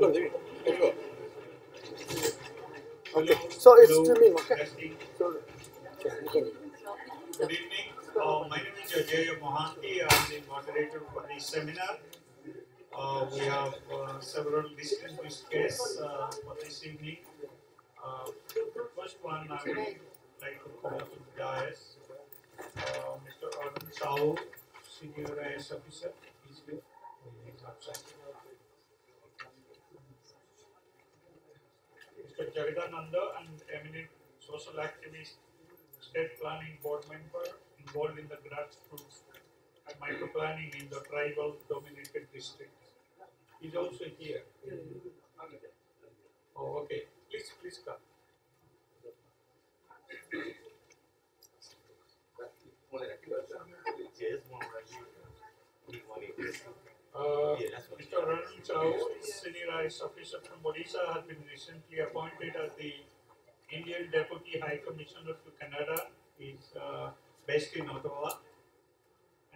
Okay. So it's streaming, okay? Testing. So, Good evening. My name is Ajay Mohanty. I'm the moderator for the seminar. We have several distinguished guests for this evening. The first one I would like to call to the dais, Mr. Arun Sahu, Senior IS Officer. He's here. He's outside. Mr. Jagadananda, an eminent social activist, state planning board member involved in the grassroots and microplanning in the tribal dominated districts. He's also here. Oh, okay. Please come. Mr. Arun Chao, Senior IS Officer from Odisha, has been recently appointed as the Indian Deputy High Commissioner to Canada. He's based in Ottawa.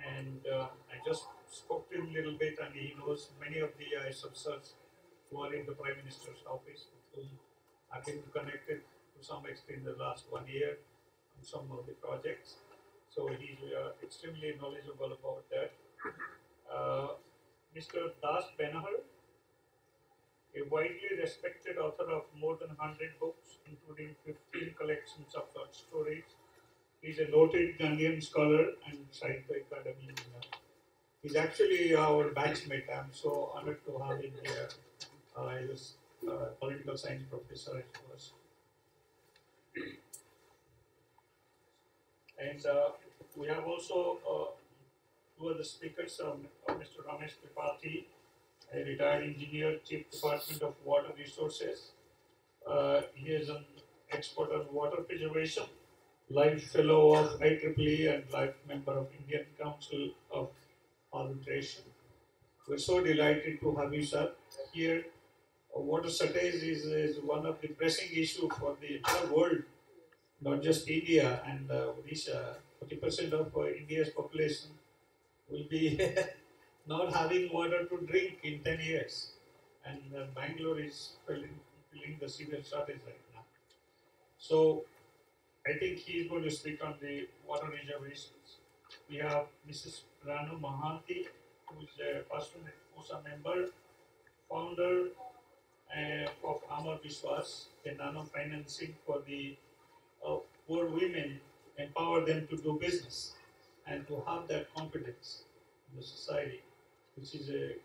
And I just spoke to him a little bit, and he knows many of the IS officers who are in the Prime Minister's office, with whom I've been connected to some extent in the last 1 year on some of the projects. So he's extremely knowledgeable about that. Mr. Das Benahar, a widely respected author of more than 100 books, including 15 collections of short stories. He's a noted Ghanaian scholar and sci-fi academy. He's actually our batchmate. I'm so honored to have him here. He was political science professor at first. And we have also two other speakers, Mr. Ramesh Tripathi, a retired engineer, Chief Department of Water Resources. He is an expert on water preservation, life fellow of IEEE and life member of Indian Council of Arbitration. We're so delighted to have you, sir, here. Water shortage is one of the pressing issues for the entire world, not just India and Odisha. 40% of India's population will be not having water to drink in 10 years. And Bangalore is feeling the severe shortage right now. So I think he's going to speak on the water reservations. We have Mrs. Ranu Mahanti, who is a person, who's a member, founder of Amar Vishwas, a nano financing for the poor women, empower them to do business and to have that confidence in the society, which is a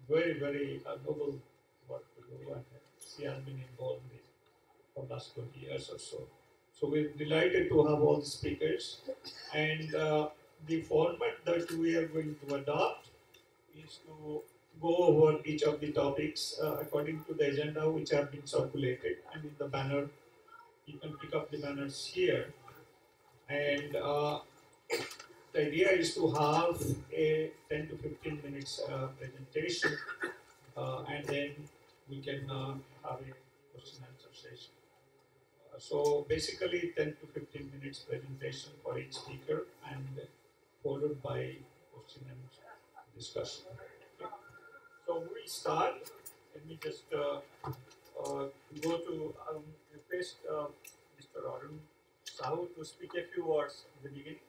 very noble work to do. And she has been involved in it for the last 20 years or so. So we're delighted to have all the speakers, and the format that we are going to adopt is to go over each of the topics according to the agenda which have been circulated, and in the banner, you can pick up the banners here. And the idea is to have a 10 to 15 minutes presentation, and then we can have a question and answer session. So basically 10 to 15 minutes presentation for each speaker, and followed by question and discussion. Okay. So we'll start. Let me just go to request Mr. Arun Sahu to speak a few words at the beginning.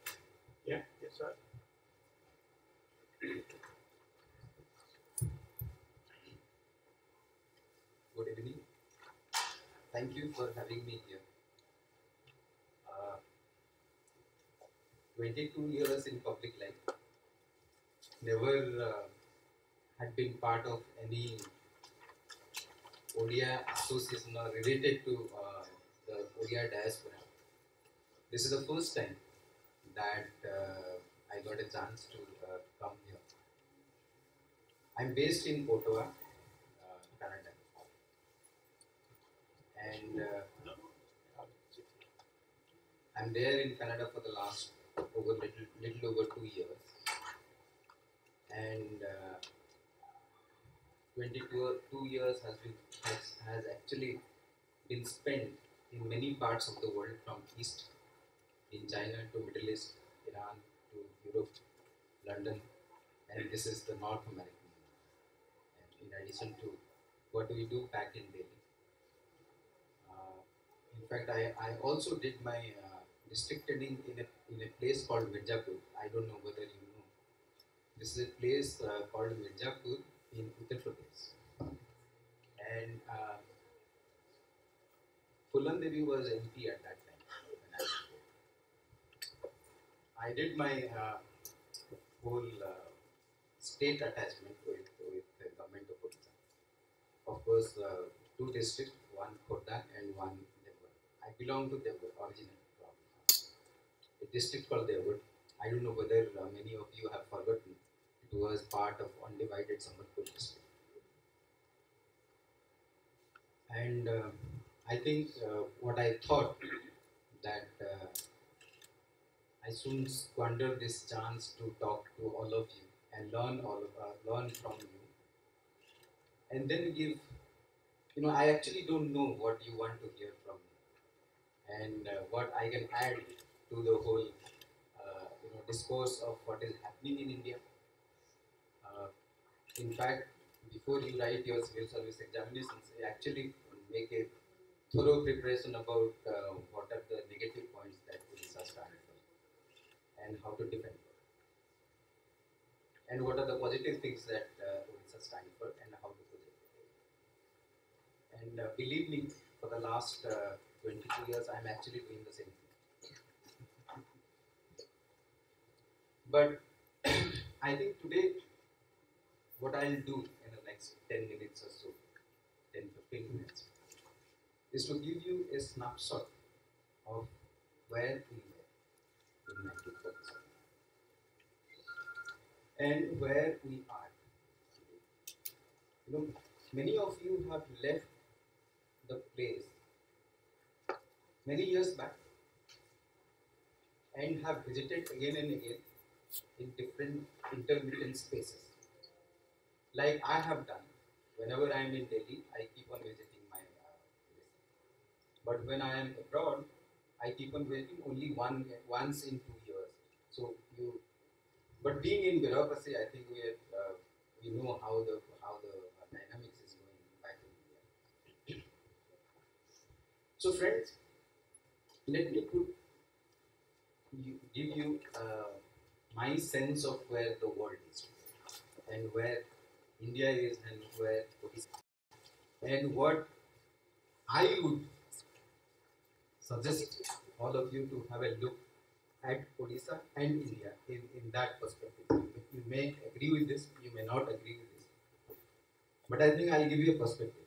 Yeah, yes, sir. Good evening. Thank you for having me here. 22 years in public life. Never had been part of any ODI association or related to the ODI diaspora. This is the first time that I got a chance to come here. I'm based in Ottawa, Canada, and I'm there in Canada for the last little over 2 years, and 22 years has actually been spent in many parts of the world, from East in China to Middle East, Iran to Europe, London, and this is the North American. And in addition to what we do back in Delhi. In fact, I also did my district training in a place called Mirzapur. I don't know whether you know. This is a place called Mirzapur in Uttar Pradesh. And Fulan Devi was MP at that time. When I did my whole state attachment with the government of Odisha. Of course, two districts, one Khordha and one Devur. I belong to Devur originally from a district called Devur. I don't know whether many of you have forgotten. It was part of undivided Sambalpur district. And I think what I thought that I soon squander this chance to talk to all of you and learn from you, and then give. I actually don't know what you want to hear from me, and what I can add to the whole discourse of what is happening in India. Uh, in fact, before you write your civil service examinations, actually make a thorough preparation about what are the negative points that Odisha stand for and how to defend it, and what are the positive things that Odisha stand for and how to project it. And believe me, for the last 22 years, I'm actually doing the same thing. But I think today, what I'll do in the next 10 minutes or so, 10 15 minutes, is to give you a snapshot of where we were in 1947 and where we are today. Many of you have left the place many years back and have visited again and again in different intermittent spaces. Like I have done. Whenever I am in Delhi, I keep on visiting my place. But when I am abroad, I keep on visiting only once in 2 years. So but being in bureaucracy, I think we know how the dynamics is going back in India. So friends, let me give you my sense of where the world is and where India is and where Odisha. And what I would suggest all of you to have a look at Odisha and India in that perspective. You may agree with this, you may not agree with this, but I think I'll give you a perspective.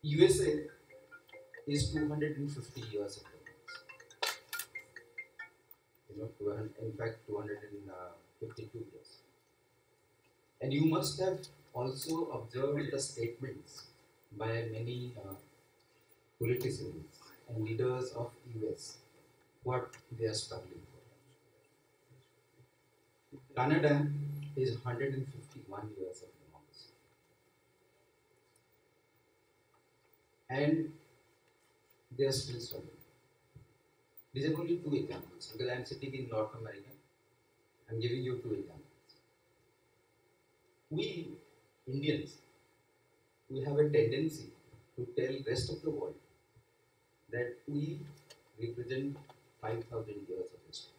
USA is 250 years ago. In fact, 252 years. And you must have also observed the statements by many politicians and leaders of US, what they are struggling for. Canada is 151 years of democracy. And they are still struggling. These are only two examples because I am sitting in North America. I am giving you two examples. We Indians, we have a tendency to tell rest of the world that we represent 5,000 years of history.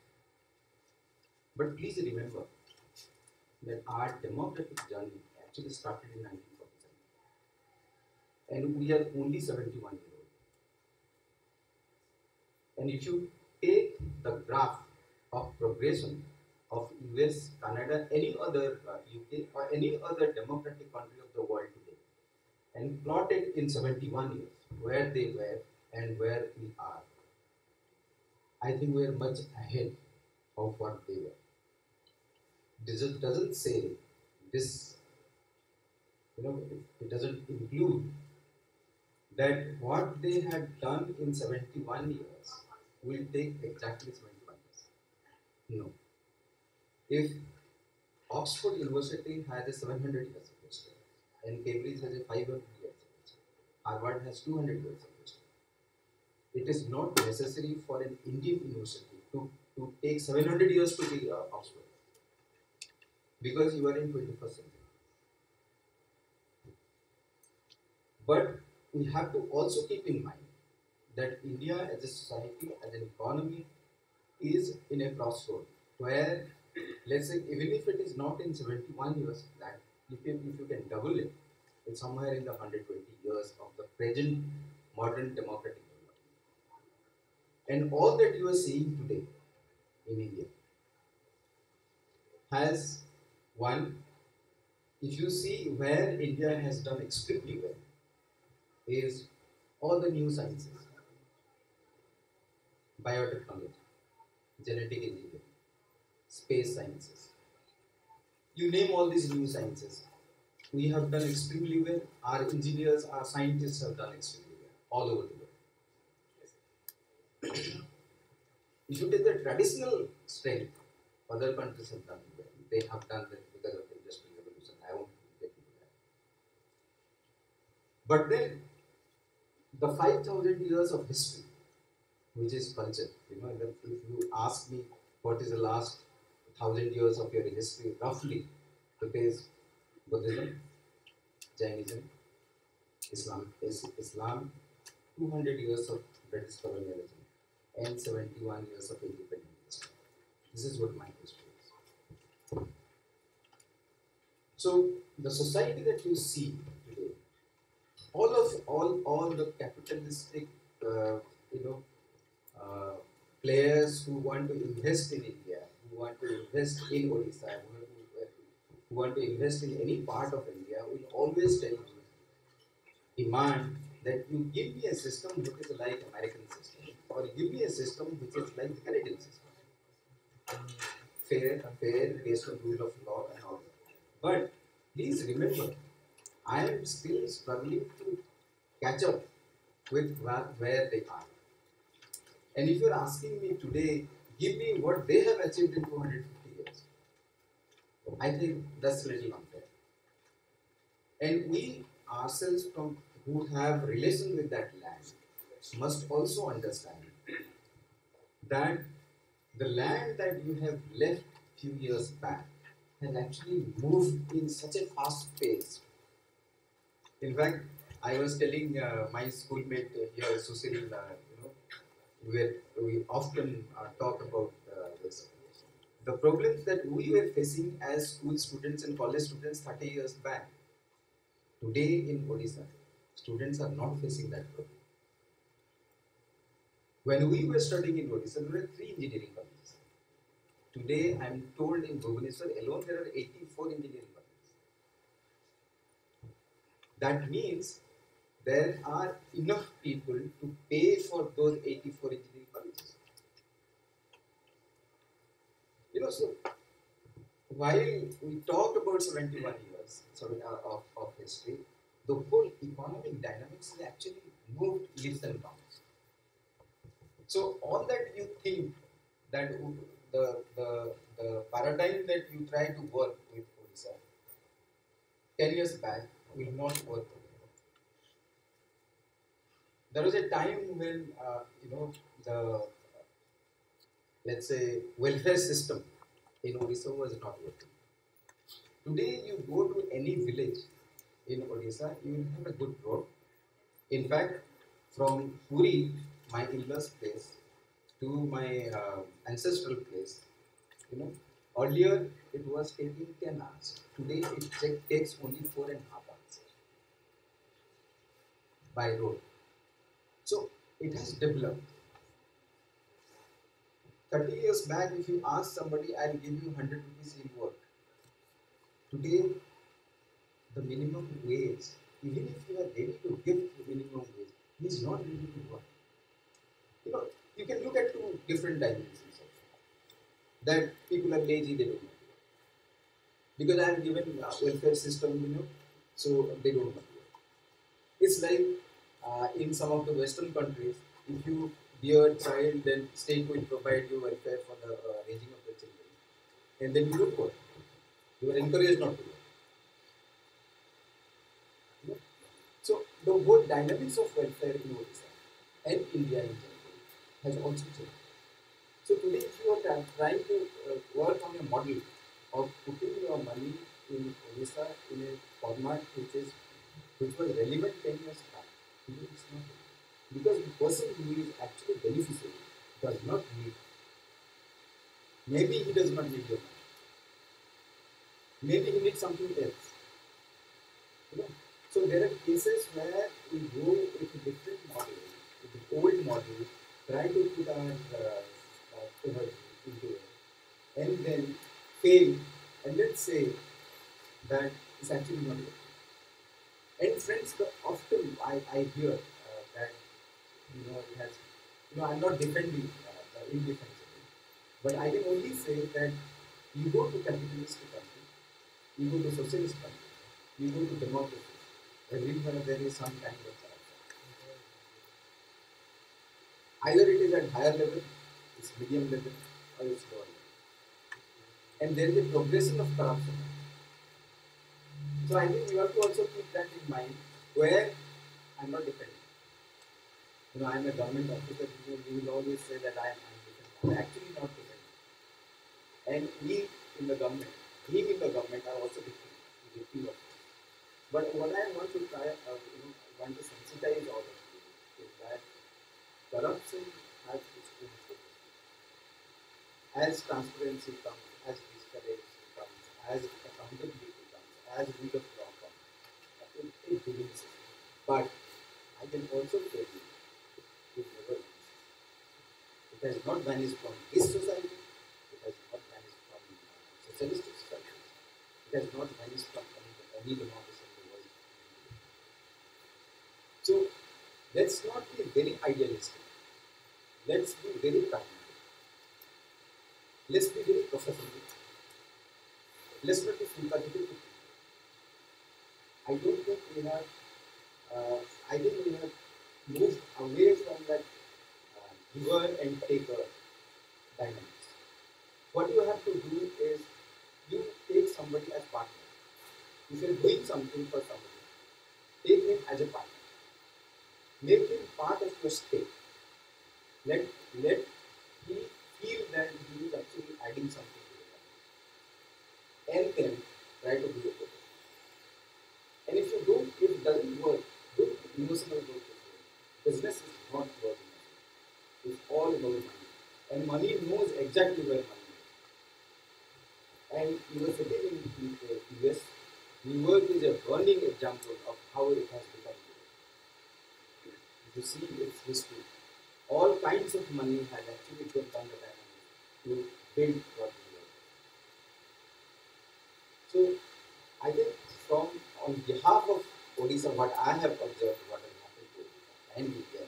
But please remember that our democratic journey actually started in 1947, and we are only 71 years old. And if you take the graph of progression of US, Canada, any other UK or any other democratic country of the world today, and plot it in 71 years, where they were and where we are, I think we are much ahead of what they were. This doesn't say this, it doesn't include that what they had done in 71 years will take exactly 71 years. No. If Oxford University has a 700 years of history and Cambridge has a 500 years of history, Harvard has 200 years of history, it is not necessary for an Indian university to take 700 years to be Oxford, because you are in 21st century. But we have to also keep in mind that India as a society, as an economy, is in a crossroad where, let's say, even if it is not in 71 years, that if you can double it, it's somewhere in the 120 years of the present modern democratic development. And all that you are seeing today in India has one, if you see where India has done extremely well, is all the new sciences, biotechnology, genetic engineering, space sciences. You name all these new sciences. We have done extremely well. Our engineers, our scientists have done extremely well all over the world. If you take the traditional strength, other countries have done well. They have done well because of the industrial revolution. I won't get into that. But then, the 5,000 years of history, which is culture, if you ask me what is the last 1,000 years of your history, roughly, it is Buddhism, Jainism, Islam, 200 years of British colonialism, and 71 years of independent history. This is what my history is. So the society that you see today, all the capitalistic, you know, uh, players who want to invest in India, who want to invest in Odisha, who want to invest in any part of India, will always tell you, demand that you give me a system which is like American system, or give me a system which is like the Canadian system, fair, based on rule of law and all. But please remember, I am still struggling to catch up with where they are. And if you're asking me today, give me what they have achieved in 250 years, I think that's a little unfair. And we ourselves, from who have relation with that land, must also understand that the land that you have left few years back has actually moved in such a fast pace. In fact, I was telling my schoolmate here, Susil, we often talk about this. The problems that we were facing as school students and college students 30 years back, today in Odisha, students are not facing that problem. When we were studying in Odisha, there were 3 engineering colleges. Today, I am told in Bhubaneswar alone there are 84 engineering colleges. That means there are enough people to pay for those 84 engineering colleges. So while we talk about 71 years of history, the whole economic dynamics has actually moved leaps and bounds. So all that you think that the paradigm that you try to work with Odisha 10 years back will not work. There was a time when the, let's say, welfare system in Odisha was not working. Today you go to any village in Odisha, you will have a good road. In fact, from Puri, my in-laws place, to my ancestral place, earlier it was taking 10 hours. Today it takes only 4.5 hours by road. So it has developed. 30 years back, if you ask somebody, I'll give you 100 rupees in work. Today, the minimum wage, even if you are ready to give the minimum wage, he is not ready to work. You can look at 2 different dimensions of that. People are lazy, they don't want to work. Because I am given welfare system, so they don't want to work. It's like in some of the Western countries, if you bear a child, then state will provide you welfare for the raising of the children. And then you don't work. You are encouraged not to work. So the whole dynamics of welfare in Odisha and India in general has also changed. So today, if you are trying to work on a model of putting your money in Odisha in a format which is which was relevant 10 years back, today it's not relevant. Because the person who is actually beneficiary does not need. Maybe he does not need your money. Maybe he needs something else. You know? So there are cases where we go with a different model, with the old model, try to put our energy into it, and then fail, and then say that it's actually not working. And friends, often I hear that it has, I'm not defending the indefensible, but I can only say that you go to capitalistic country, you go to socialist country, you go to democracy, everywhere there is some kind of corruption. Either it is at higher level, it's medium level, or it's lower level. And there is a progression of corruption. So I think you have to also keep that in mind, where I'm not dependent. I'm a government officer, you will always say that I'm dependent. I'm actually not dependent. And we in the government are also victim of this. But what I want to try, want to sensitize all of you is that corruption has its own purpose. As transparency comes, as digitalization comes, as accountability comes, as rule of law comes, it diminishes. But I can also tell you, it never vanishes. It has not vanished from this society, it has not vanished from socialistic society, it has not vanished from any democracy in the world. So let's not be very idealistic. Let's be very pragmatic. Let's be very professional. Let's not be sympathetic to people. I don't think we have. I think we have moved away from that giver and taker dynamics. What you have to do is you take somebody as partner. If you're doing something for somebody, take him as a partner. Make him part of your stake. Let he feel that he is actually adding something to the company. And then try to do it. And if it doesn't work, do emotional work. Business is not about emotion. It's all about money. And money knows exactly where money is. And you were sitting in the US, New York is a burning example of how it has become today. You see its history. All kinds of money has actually gone down the dynamics to build what we are. So I think on behalf of Odisha, what I have observed, what has happened to Odisha and India,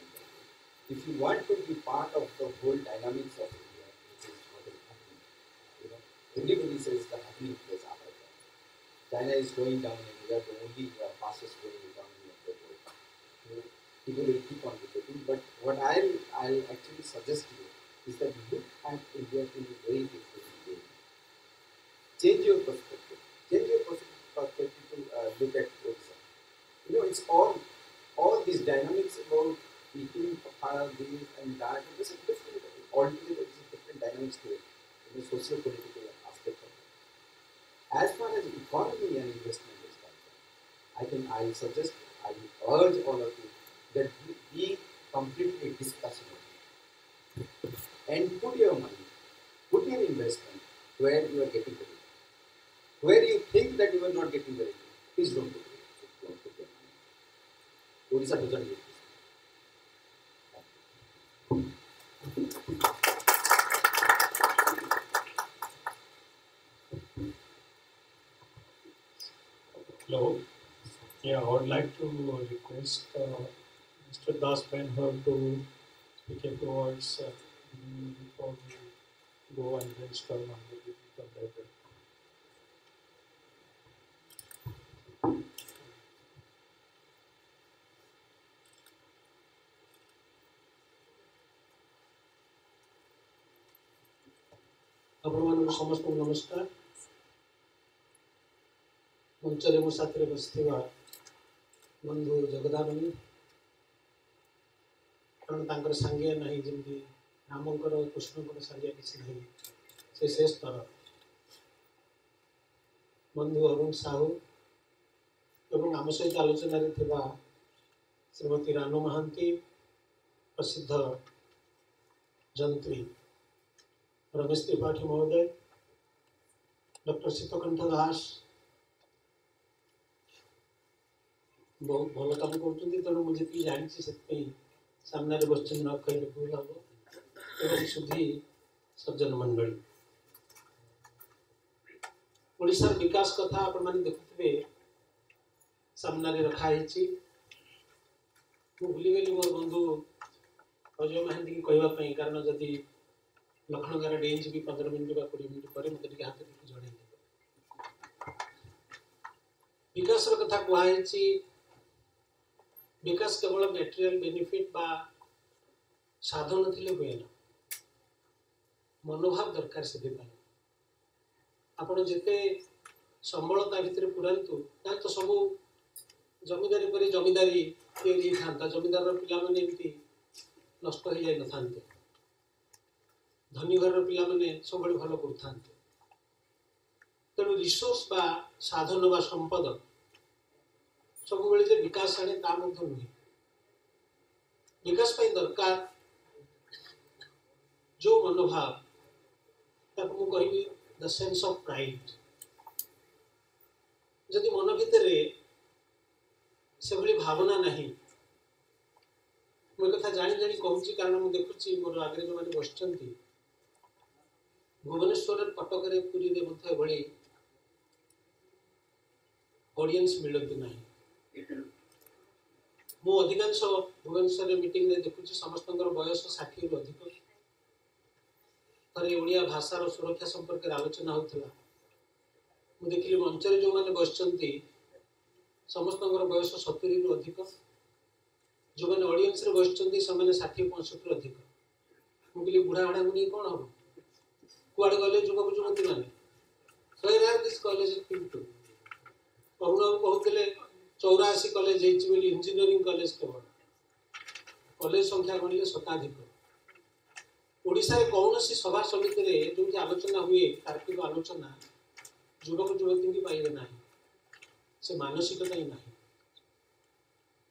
if you want to be part of the whole dynamics of India, which is what is happening, everybody says the happening place Africa. China is going down and we are the only fastest growing economy of the world. People will keep on debating, but what I'll actually suggest to you is that look at India in a very different way. Change your perspective. Change your perspective to look at Odisha. It's all these dynamics about eating papaya, this and that. This is different. Altogether, this is different dynamics to it. Socio-political aspect of it. As far as economy and investment is concerned, I suggest, I urge all of you that you be completely dispassionate and put your money, put your investment where you are getting the return. Where you think that you are not getting the return, please don't do it. Don't put your money. Odisha doesn't need this. Hello. Yeah, I would like to request Mr. Das Benhur to speak a few words before we go and brainstorm on the later. ଆପଣମାନଙ୍କୁ ସମସ୍ତଙ୍କୁ ନମସ୍କାର। ମଞ୍ଚରେ ମୋ ସାଥିରେ ବସିଥିବା ବନ୍ଧୁ ଜଗଦାନନ୍ଦୀ, କାରଣ ତାଙ୍କର ସାଙ୍ଗିଆ ନାହିଁ, ଯେମିତି ରାମଙ୍କର କୃଷ୍ଣଙ୍କର ସାଙ୍ଗିଆ କିଛି ନାହିଁ, ସେ ସ୍ତର। ବନ୍ଧୁ ଅରୁଣ ସାହୁ ଏବଂ आम सहित आलोचन श्रीमती रानू महांती, प्रसिद्ध जंत्री रमेश त्रिपाठी महोदय, डॉक्टर शीतकंठ दास बहुत भल काम कर तेणु मुझे जानी से सामने बस न कहले भूल हम सुधी सज्जन मंडली ओडिशार विकास कथा आपण माने देखुथिबे सामने रखाई भूलीगली मोर बंधु अजय महांती की कहवाई कारण जदि लखनगार डेज भी 15 मिनट 20 मिनट पर मत हाथ जन विकास कथा कहुई विकास केवल मटेरियल बेनिफिट बा साधन थिले हुए ना मनोभाव दरकार से आपण जिते संबलता भितर पुरांतु तो सब जमीदारी पर जमीदारी था जमीदार पिला माने एमती नष्ट हो जाए न थांते धनी घर पिला माने सब भल कर तेणु रिसोर्स बा साधन बा संपद सब बेले विकास आने ता नुहे विकास दरकार जो मनोभाव ताको कहि द सेंस ऑफ प्राइड जदि मन भितर से भली भावना नहीं मुझे कथा जानी जानी कहूँ कारण मुझे देखुची मोर आगे जो मैंने बस भुवनेश्वर कटक पुरी भली ऑडियंस मिलती ना मु अधिकांश भुवनेश्वर मीटिंग में देखुची समस्त बयस 60 रु अधिक थे ओडिया भाषार सुरक्षा संपर्क में आलोचना होता मुझे देखिली मंच जो मैंने बस समस्त बयस 70 रु अधिक जो मैंने ऑडियंस रे बस 60-65 रु अधिक मुझे बुढ़ा हाड़ा को नहीं कौन हम कुआड़े गले युवक युवती मैंने दिस कॉलेज पिंटू अरुण कहते 84 कॉलेज इंजीनियरिंग कॉलेज केवल कॉलेज संख्या गणिले शताधिक ओडिशा कौन सी सभा समिति रे जो आलोचना हुए तार्किक आलोचना युवक युवती की पाइबे ना से मानसिकता ही ना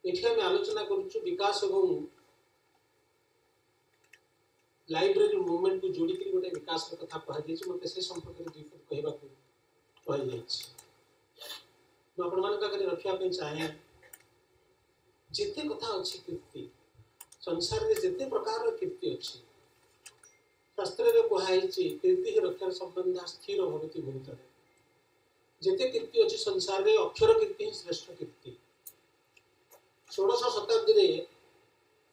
ये आलोचना करुचु विकास एवं लाइब्रेरी मूवमेंट को जोड़ी गोटे विकास कथा कहुई मत से संपर्क में 2 पद कहवाई मुझे रखापी चाहे जिते कथा अच्छी कीर्ति संसार में जिते प्रकार कीर्ति अच्छी शास्त्र में कहुई कीर्ति ही रक्षार संबंध स्थिर भवती भूत जिते कीर्ति अच्छी संसार में अक्षर कीर्ति ही श्रेष्ठ कीर्ति 16 शताब्दी में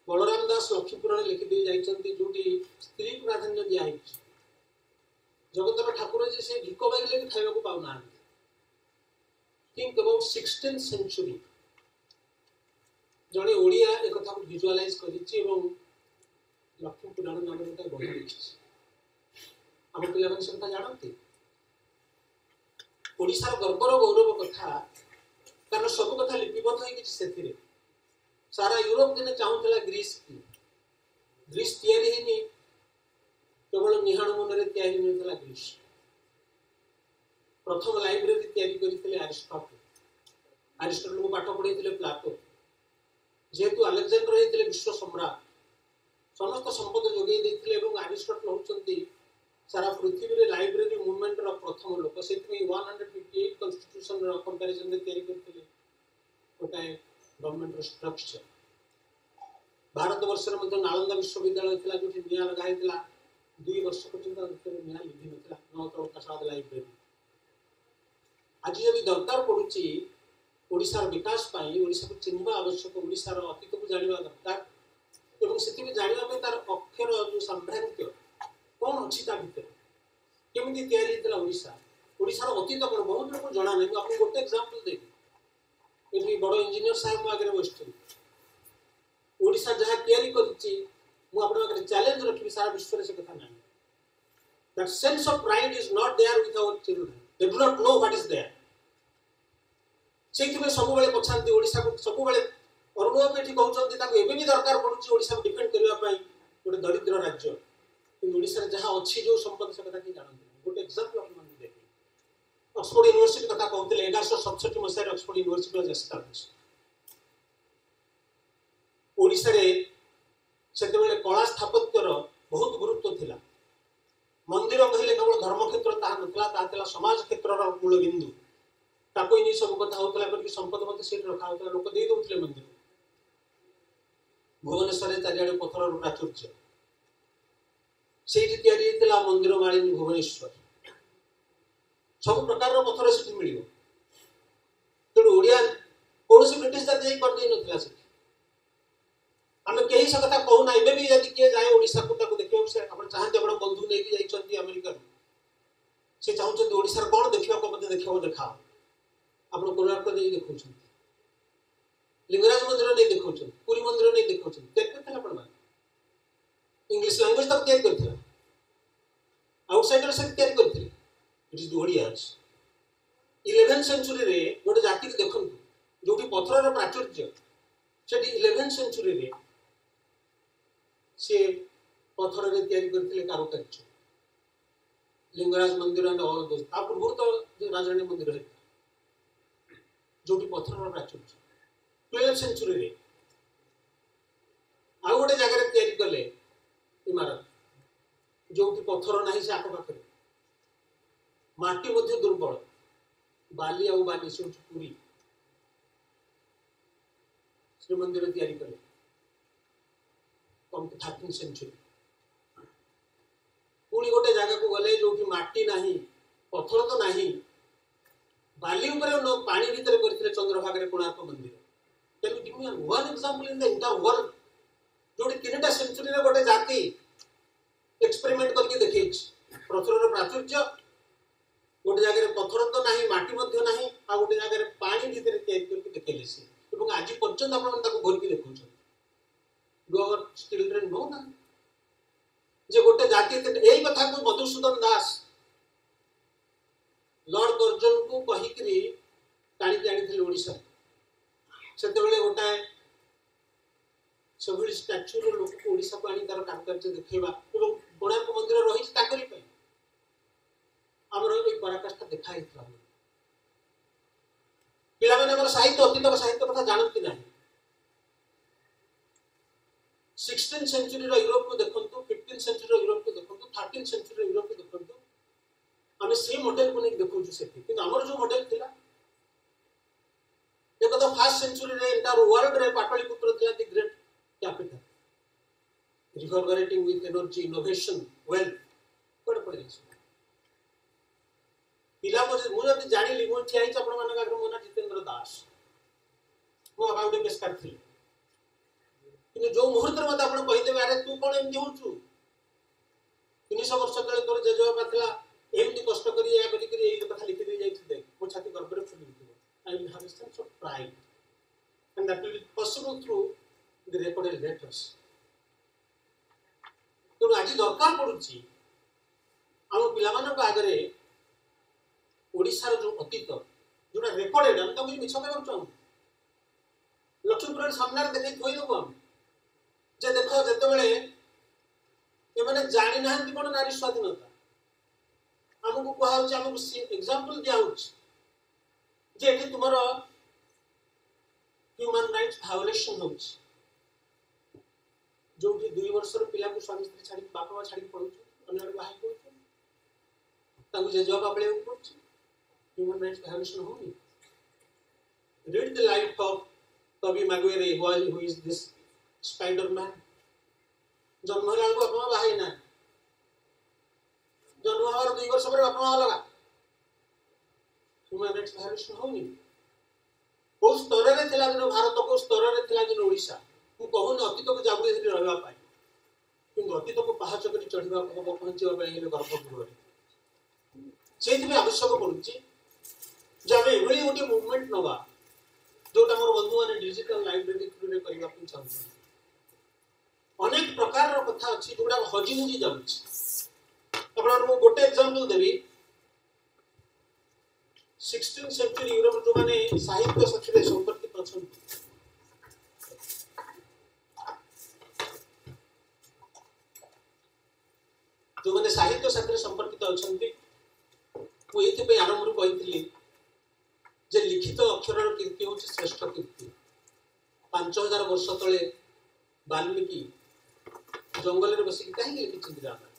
बलराम दास लक्ष्मीपुराण लिखिदी जाइछन्ति जोटी स्त्री को प्राधान्य दिया जगतर ठाकुर जी से भिक मागिले भी खाइबा को पाउना थिंक अबाउट 16th सेंचुरी जड़े ओडिया एक कथा को विजुअलाइज करिछि एवं लक्ष्मीपुराण नाम गोटे बही लिखिछि आम पिला माने सब जानती ओडिशार गर्वर गौरव कथा कारण सब कथा लिपिबद्ध होई किछि सेथिरे सारा यूरोप दिने चाहूला ग्रीस की ग्रीस तैयारी हेनी केवल निहाण मन में तैयारी नहीं ग्रीस प्रथम लाइब्रेरी तैयारी करते अरिस्टोटल को पाठ पढ़े प्लाटो जेहेतु अलेक्जेंडर होते विश्व सम्राट समस्त संपद जोगे अरिस्टोटल होती सारा पृथ्वी में लाइब्रेरी मूवमेंट प्रथम लोक से 158 कन्स्टिट्यूशन कंपैरिजन में तैयारी करते गोटे गवर्नमेंट स्ट्रक्चर भारत वर्ष नालंदा विश्वविद्यालय था जो निआ लगाई 2 वर्ष पर्यटन निआ लिभि ना 9 प्रसाद लाइब्रेरी आज जब दरकार पड़ुची ओडिशार विकास पाई ओडिशा को चिन्हवा आवश्यक ओडिशार अतीत को जानवा दरकार एवं से जानवा तार अक्षर जो संभ्रांत्य कौन अच्छी भर केमी तैयारी ओडिशा ओडिशार अतीत कौन बहुत लोग जाना नहीं आपको गोटे एग्जांपल देवी ये बड़ इंजीनियर साहब मो आगे बस ओडिशा जहाँ तैयारी कर चैलेंज रखी सारा विश्व से कथा ना that sense of pride is not there with our children they do not know what is there से सब बेले पछाती ओडिशा को सब बेले अरुण ये कहते भी दरकार पड़ुची ओडिशा को डिफेंड करने गोटे दरिद्र राज्य कि ओडिशा जहाँ अच्छी जो संपद से कथा कि जानते गोटे एग्जांपल आप देखे ऑक्सफोर्ड यूनिवर्सिटी कथा कहते 1167 मसीह Oxford university was established Odisha रे सेते बेले कला स्थापत्यर बहुत गुरुत्व थिला मंदिर कहले केवल धर्म क्षेत्र ता नथला ता थिला समाज क्षेत्रर मूल बिंदु ताको इनी सब कथा होतला पर कि संपद मते सेट रखा होतला लोक दे दोतले मंदिर भुवनेश्वर रे चारियाडे पत्थर प्राचुर्य सेठी तयारी थिला मंदिर मालिनी भुवनेश्वर सब प्रकार पत्थर से मिल तेणु ओडिया कौन ब्रिटिश जाति कर दे नथिला से आम कहीं से कथा कहूना एबे भी यदि किए जाए ओडिशा को ताको देखियो से अपन चाहते अपन बंधु नै कि जाइछन्ती अमेरिका से चाहउछन्ती ओडिशा रे कोन देखियो को मते देखियो देखाओ अपन कोणार्क नै देखौछन्ती लिंगराज मंदिर नै देखौछन्ती पुरी मंदिर नै देखौछन्ती केते थला अपन इंग्लिश लैंग्वेज तक तैयार करथिला आउटसाइडर से तैयार करथिले इट इज ओडियाज 11th सेंचुरी रे गोटे जाति के देखंतु जोटी पत्थर रे प्राचुर्य सेठी 11th सेंचुरी रे से पत्थर रे तैयारी करथिले कारुकार्य लिंगराज मंदिर एंड ऑल दोस आ पूर्व तो राजरानी मंदिर है जोटी पत्थर रे प्राचुर्य 12th सेंचुरी रे आ गोटे जगह रे तैयारी करले इमारत जोटी पत्थर नाही से आको पाखरे माटी मध्य दुर्बल बाली आउ बाली से पूरी श्री मंदिर तैयारी कले कम 13th सेंचुरी पुणी गोटे जगह को गले जो माटी नाही पत्थर तो नाही बाली ऊपर पानी भीतर करथिले चंद्रभागा रे कोणार्क मंदिर can you give me one example in the entire world जोटी 3टा सेंचुरी रे गोटे जाति एक्सपेरिमेंट करके देखैछ पत्थर रो प्राचुर्य गोटे जगह रे पत्थर तो नाही माटी मध्य नाही आ गोटे जगह रे पानी भीतर तैयारी करके देखैले से এবং আজি পর্যন্ত আপনারা তাকে ঘরকি দেখুছেন ডু आवर চিলড্রেন নো না যে গোটে জাতি এই কথা को मधुसूदन दास लॉर्ड कर्जन को कहिकरी टाणी के आनी ओडिशा सेते बेले गोटा सबली स्टैच्यू रो लोक को ओडिशा को आनी तार कारुकार्य देखैबा এবং कोणार्क मंदिर रही ताकरी पे हमर एक पराकाष्ठा देखाई था पिला माने हमर साहित्य अतीत साहित्य कथा जानती नाही 16th सेंचुरी रो यूरोप को देखंतु 15th सेंचुरी रो यूरोप को देखंतु 13th सेंचुरी रो यूरोप को देखंतु हमें सेम मॉडल को नहीं देखौ छु सेठी कि हमर जो मॉडल थिला देखो तो फर्स्ट सेंचुरी रे एंटायर वर्ल्ड रे पाटलिपुत्र थिला the great capital reverberating with energy innovation wealth कोड पड़े पिला मुझे जानी मु ठिया आपण मान आगे मो ना जितेंद्र दास मो अबाउट पेशकार थी कि जो मुहूर्त मत आपण कहि देबे अरे तू कोन एमती होचु 300 वर्ष तले तोर जेजोबा थला एमती कष्ट करी या करी एई कथा लिखि दे जाई देख मो छाती गर्व रे फुली दिबो I will have a sense of pride and that will be possible through the recorded letters तो आज दरकार पडुची हम पिला मानक आगरे ओडिसा जो अतीत जोटा रेकॉर्डेड हम तो मिछ कहब चाहू लक्ष्मीपुर सामने देखे थोई देबो हम जे देखो जते बेले ए माने जानि नाहंती कोन नारी स्वाधीनता हमको कहा होछ हमको एग्जांपल दिया होछ जे एठी तुमरो ह्यूमन राइट्स वायोलेशन होछ जोठी 2 वर्षर पिला को स्वामी स्त्री छाड़ी बापा छाड़ी पड़ुछ अन्य बाहा पड़ुछ ताको जे जवाब आपले पड़ुछ human rights violation होनी read the life of Toby Maguire who is this Spider-Man जन्म होला को बापा बाहा ना जन्म हर 2 वर्ष पर बापा लगा human rights violation होनी ओ स्तर रे थिला जनो भारत को स्तर रे थिला जनो ओडिशा मु कहून अतीत को जाबुरी धरि रहबा पाई किंतु अतीत को पहाच करी चढ़िबा को पहुंचबा पाई हेले गर्भ गृह सेति में आवश्यक पड़ुची जब एभली गोटे मूवमेंट नवा जोटा मोर बंधु माने डिजिटल लाइब्रेरी थ्रू रे करिबा को चाहछन अनेक प्रकार रो कथा अछि जोटा हजी मुजी जाउछ अपन मु गोटे एग्जांपल देबी 16th सेंचुरी यूरोप जो माने साहित्य साथी संपर्कित अछन जो माने साहित्य साथी संपर्कित अछन को एथि पे आरंभ रु कहितली कीर्ति 5000 वर्ष तले वाल्मीकि जंगल में बसिक कहीं लिखिं रामायण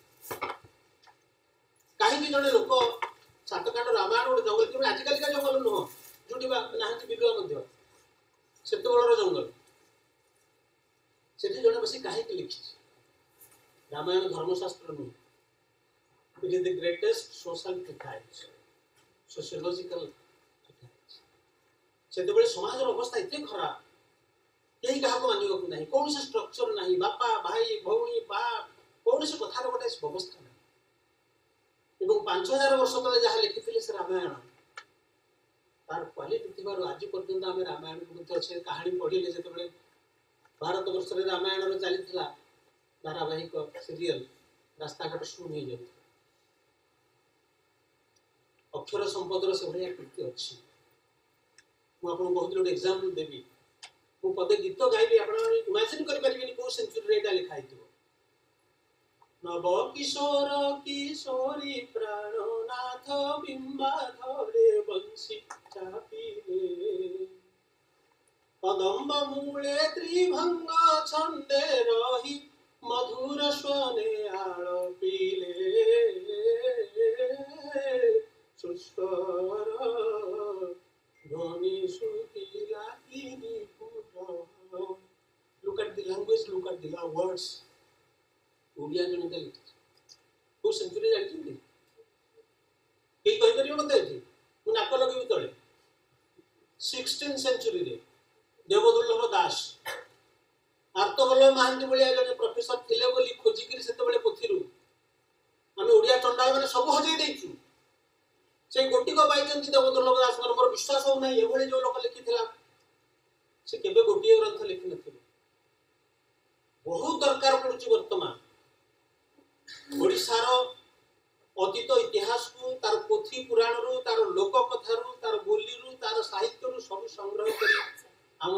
कहीं जड़े लोक सातकांड रामायण गोटे जंगल कि आजिकल का जंगल नुह जो ना विलुआ से जंगल से जड़े बस कहीं लिखी रामायण धर्मशास्त्र नुह it is the greatest social treatise sociological treatise से समाज अवस्था एत खराब कहीं क्या मानक ना कौन से स्ट्रक्चर ना बापा भाई भौणी बाप कौन से कथार गोटे व्यवस्था ना 5000 वर्ष तले जहाँ लिखी से रामायण तार क्वालिटी थी आज पर्यंत आम रामायण को कहानी पढ़िले जो भारत वर्ष में रामायण चली धारावाहिक सीरियल रास्ताघाट शून हो जाता अक्षर संपदर से भाया कीर्ति अच्छी मुझे बहुत गोटे एग्जाम्पल देवी मु पदे गीत गाइबी आप इमेजिन करें कौ सेंचुरी एटा लिखाई नव किशोर किशोरी प्राणनाथ बिंबाधरे बंशी चापिले कदम्ब मूले त्रिभंग छंदे रही मधुर स्वने आलपिले सुस्वर ध्वनि सुखिला किनी पुर look at the language look at the words Odia जन के लिखि को सेंचुरी जानछिन के कहि परियो मते एठी मु नाक लगेबी तळे 16th सेंचुरी रे देवदुर्लभ दास आर्तवल्लभ महांती भलिया जने प्रोफेसर थिले बोली खोजिकिरी सेते बेले पोथिरु आमे ओडिया चंडाल माने सब हजै दैछु से गोटिक पाइछन्ति देवदुर्लभ दास मोर विश्वास हो नै एभଳି जो लोक लिखिथिला से केबे गोटिए ग्रंथ लिखि नथिले बहुत दरकार पड़ुछि वर्तमान ओडिसार अतीत इतिहास को तार पोथी पुराण रु तार लोक कथा रु तार बोली रु तार साहित्य रु सब संग्रह करी आम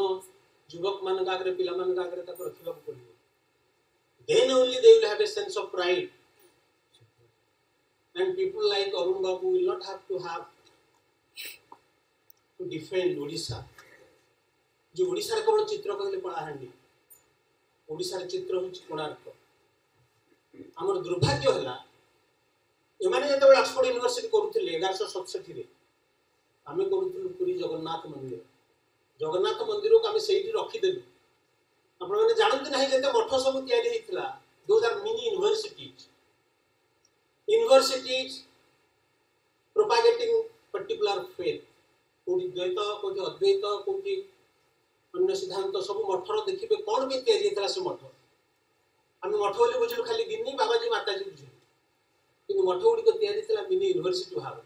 युवक मान आगे पिला मान आगे रखा पड़ो then only they will have a sense of pride and people like Arun Babu will not have to defend Odisha जो ओडिसा रे केवल चित्र कहले पळाहांडी ओडिसा रे चित्र होछि कोणार्क हमर दुर्भाग्य हला एमाने जेते ऑक्सफोर्ड यूनिवर्सिटी करूथिले 1167 रे आमे करूथिलु पुरी जगन्नाथ मंदिर को आमे सेठी रखी देलु आपण माने जानते नाही जेते मठ सब तयारी हेतिला those are mini universities propagating particular faith कोठी द्वैत कोठी अद्वैत कोठी अन्य सिद्धांत सब मठर देखिबे कोन के तयारी हेतला से मठ हम मठ बोली बुझलु खाली गिन्नी बाबाजी माताजी बुझलु किंतु मठ गुडी को तयारी हेतला मिनी यूनिवर्सिटी भाव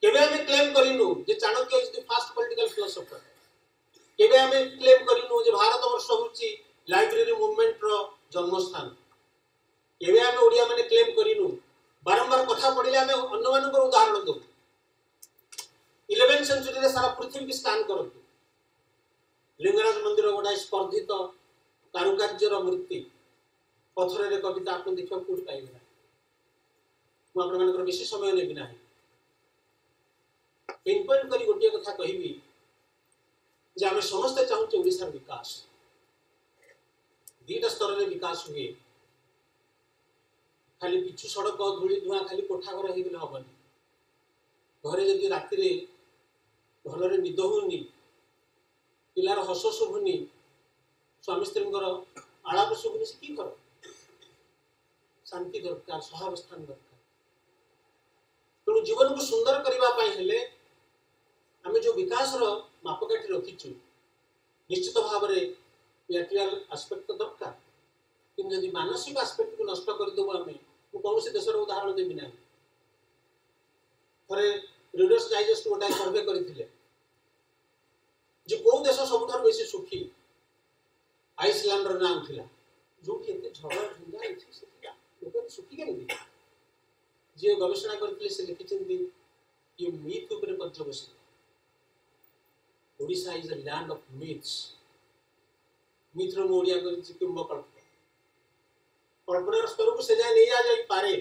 केबे हम क्लेम करिनु जे Chanakya is the first political philosopher केबे हम क्लेम करिनु जे भारत वर्ष होची लाइब्रेरी मूवमेंट रो जन्मस्थान केबे हम ओडिया माने क्लेम करिनु बारंबार कथा पढ़िले आमे अन्य मानकर उदाहरण दो 11th सेंचुरी रे सारा पृथ्वी की स्कैन करतु लिंगराज मंदिर गोटा स्पर्धित कारुकार्यर मूर्ति पत्थर रे कविता आपन देखियो कोड पाइबे मु आपन मानकर बेसी समय नेबि नाही पिन पॉइंट करी गोटिया कथा कहिबी जे आमे समस्त चाहू जे ओडिसा विकास दीटा स्तर रे विकास हुए खाली पिछु सड़क धूली धुआं खाली कोठा घर हो गले हबनी घरे जदि राति रे भलरे निद होनी पिलार हस शुभुनी स्वामी स्त्री आलाप शुभुनी से की कर शांति दरकार सहावस्थान दरकार तेणु जीवन को सुंदर करने हेले आम जो विकास मापकाठी रखीचु निश्चित भाव में मैटेरियल आस्पेक्ट तो दरकार कि जदि मानसिक आस्पेक्ट को नष्ट करदेबू आम कौन से देशर उदाहरण देवी ना थे रीडर्स डाइजेस्ट गोटे सर्वे करते कौ देश सब बेसी सुखी आइसलैंड नाम था जो झड़ झुंझा लोग सुखी केमती जी गवेषणा करते से लिखिं ये मिथ उपर पर्यवसित Odisha is a land of myths myth रो ओडिया कर किंबकल्प कल्पनार स्तर को से जाए नहीं आ जाई पारे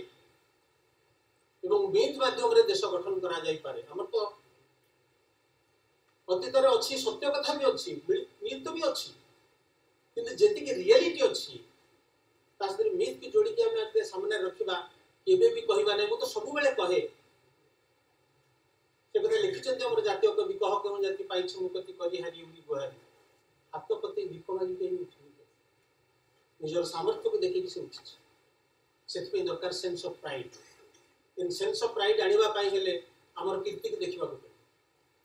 एवं मिथ माध्यम रे देश गठन करा जाई पारे हमर तो ଅତୀତରେ ଅଛି ସତ୍ୟ କଥା ବି ଅଛି ମିଥ୍ ବି ଅଛି କିନ୍ତୁ ଯେତିକି ରିଆଲିଟି ଅଛି ତା ସହିତ ମିଥ୍ କି ଯୋଡ଼ିକି ଆମେ ଆଜି ସାମ୍ନାରେ ରଖିବା କେବେ ବି କହିବା ନାହିଁ। ମୁଁ ତ ସବୁବେଳେ କହେ ସେ କଥା ଲେଖିଛନ୍ତି ଆମର ଜାତୀୟ କବି କହ କେଉଁ ଜାତି ପାଇଛି ମୁଁ କତି କରି ହାରି ଉଡ଼ି ଗୁହାରି ହାତ ପତେଇ ଭିକ ମାଗି କେହି ଉଠିନି ନିଜର ସାମର୍ଥ୍ୟକୁ ଦେଖିକି ସେ ଉଠିଛି। ସେଥିପାଇଁ ଦରକାର sense of pride. Sense of pride ଆଣିବା ପାଇଁ ହେଲେ ଆମର କୀର୍ତ୍ତିକୁ ଦେଖିବାକୁ ପଡ଼ିବ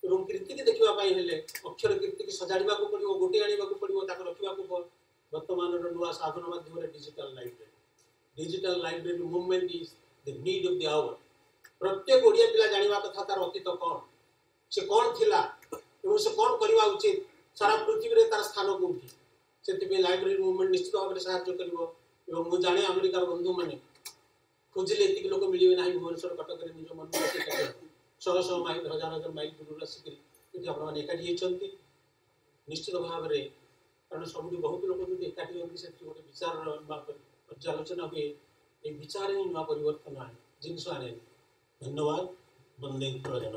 ଏବଂ କୀର୍ତ୍ତିକି ଦେଖିବା ପାଇଁ ହେଲେ ଅକ୍ଷର କୀର୍ତ୍ତିକି ସଜାଡ଼ିବାକୁ ପଡ଼ିବ ଗୋଟି ଆଣିବାକୁ ପଡ଼ିବ ତାକୁ ରଖିବାକୁ ପଡ଼ିବ। ବର୍ତ୍ତମାନର ନୂଆ ସାଧନ ମାଧ୍ୟମରେ digital library movement is the need of the hour. ପ୍ରତ୍ୟେକ ଓଡ଼ିଆ ପିଲା ଜାଣିବା କଥା ତାର ଅତୀତ କ'ଣ, ସେ କ'ଣ ଥିଲା ଏବଂ ସେ କ'ଣ କରିବା ଉଚିତ, ସାରା ପୃଥିବୀରେ ତାର ସ୍ଥାନ କୋଉଠି। ସେଥିପାଇଁ ଲାଇବ୍ରେରୀ ମୁଭମେଣ୍ଟ ନିଶ୍ଚିତ ଭାବରେ ସାହାଯ୍ୟ କରିବ। ଏବଂ ମୁଁ ଜାଣେ ଆମେରିକାର ବନ୍ଧୁମାନେ ଖୋଜିଲେ ଏତିକି ଲୋକ ମିଳିବେ ନାହିଁ ଭୁବନେଶ୍ୱର କଟକରେ ନିଜ ମନକୁ ଶହ ଶହ ମାଇଲ ହଜାର ହଜାର ମାଇଲ ଦୂରରୁ ଆସିକରି ଯଦି ଆପଣମାନେ ଏକାଠି ହେଇଛନ୍ତି ନିଶ୍ଚିତ ଭାବରେ କାରଣ ସବୁଠି ବହୁତ ଲୋକ ଯଦି ଏକାଠି ହୁଅନ୍ତି ସେଥିରେ ଗୋଟେ ବିଚାରର ନୂଆ ପର୍ଯ୍ୟାଲୋଚନା ହୁଏ। এই ବିଚାର ହିଁ ନୂଆ ପରିବର୍ତ୍ତନ ଆଣେ ଜିନିଷ ଆଣେ। ଧନ୍ୟବାଦ। ବନ୍ଦେ ପ୍ରଜନନ।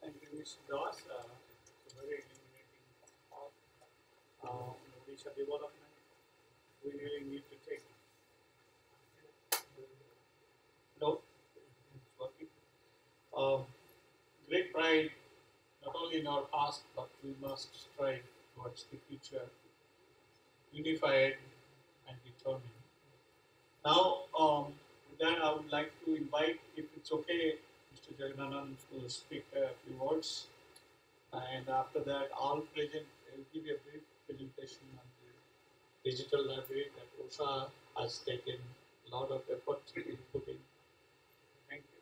Thank you, Mr. Das. It's a very illuminating talk on Odisha development. We really need to take. No, it's working. Great pride, not only in our past, but we must strive towards the future, unified and determined. Now, then I would like to invite, if it's okay, Mr. Jagananand to speak a few words, and after that, all present will give a brief presentation on the digital library that OSHA has taken a lot of effort to put in. Thank you.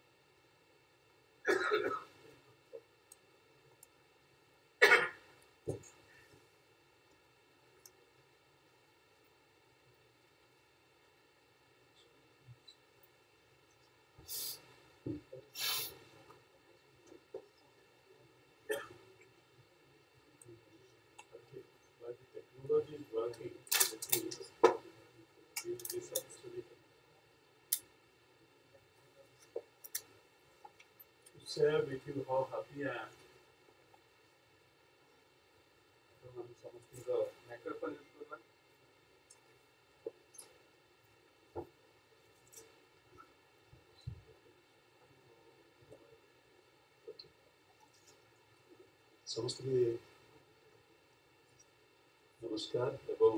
But the technology is working, this absolutely. To share with you how happy I am. Something the microphone is good. ସମସ୍ତଙ୍କୁ ନମସ୍କାର ଏବଂ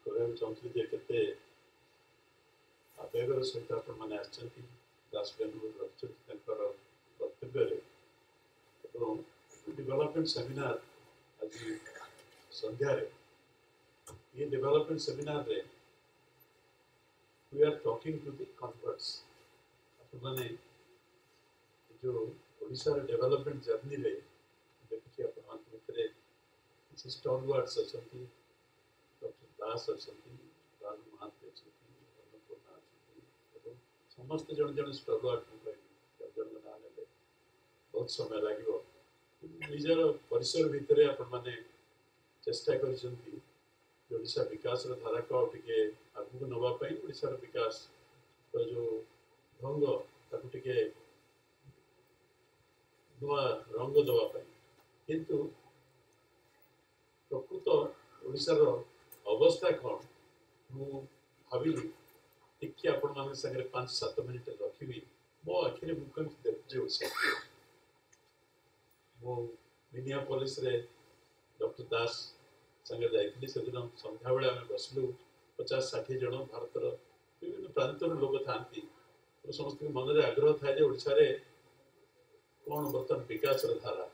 କହିବାକୁ ଚାହୁଁଥିଲି ଯେ କେତେ ଆବେଗର ସହିତ ଆପଣମାନେ ଆସିଛନ୍ତି ଦାସବେନରୁ ରହିଛନ୍ତି ତାଙ୍କର କର୍ତ୍ତବ୍ୟରେ ଏବଂ ଡେଭଲପମେଣ୍ଟ ସେମିନାର ଆଜି ସନ୍ଧ୍ୟାରେ ये डेवलपमेंट सेमिनार रे we are talking to the converts आपने जो ओडिशा रे डेवलपमेंट जर्नी रे देखिए अपन भितर किसी स्टॉलवर्ड्स अछंती डॉक्टर दास अछंती रानू महांती अछंती अन्नपूर्णा अछंती एवं समस्त जन जन स्टॉलवर्ड को जन ना ले बहुत समय लागिवो निजर परिसर भितर अपन माने चेष्टा करछंती ओडिशा विकास धारा को टिके आगु नवाई ओडिशा विकास जो ढंग ताकू टिके नुआ रंग देवाई किंतु प्रकृत ओडिशार अवस्था कौन मु भाविली टिके आपण मान संगे 5-7 मिनिट रखी मो आखिरे मुख्यमंत्री देखुचे ओडिशा मो मिनियापोलिस रे डॉक्टर दास संगे जाइए से दिन संध्या बेले आम बसलु 50-60 जन भारतर विभिन्न प्रांतर लोक था तो समस्त मन में आग्रह थाए ओडिशा रे कौन बर्तमान विकास धारा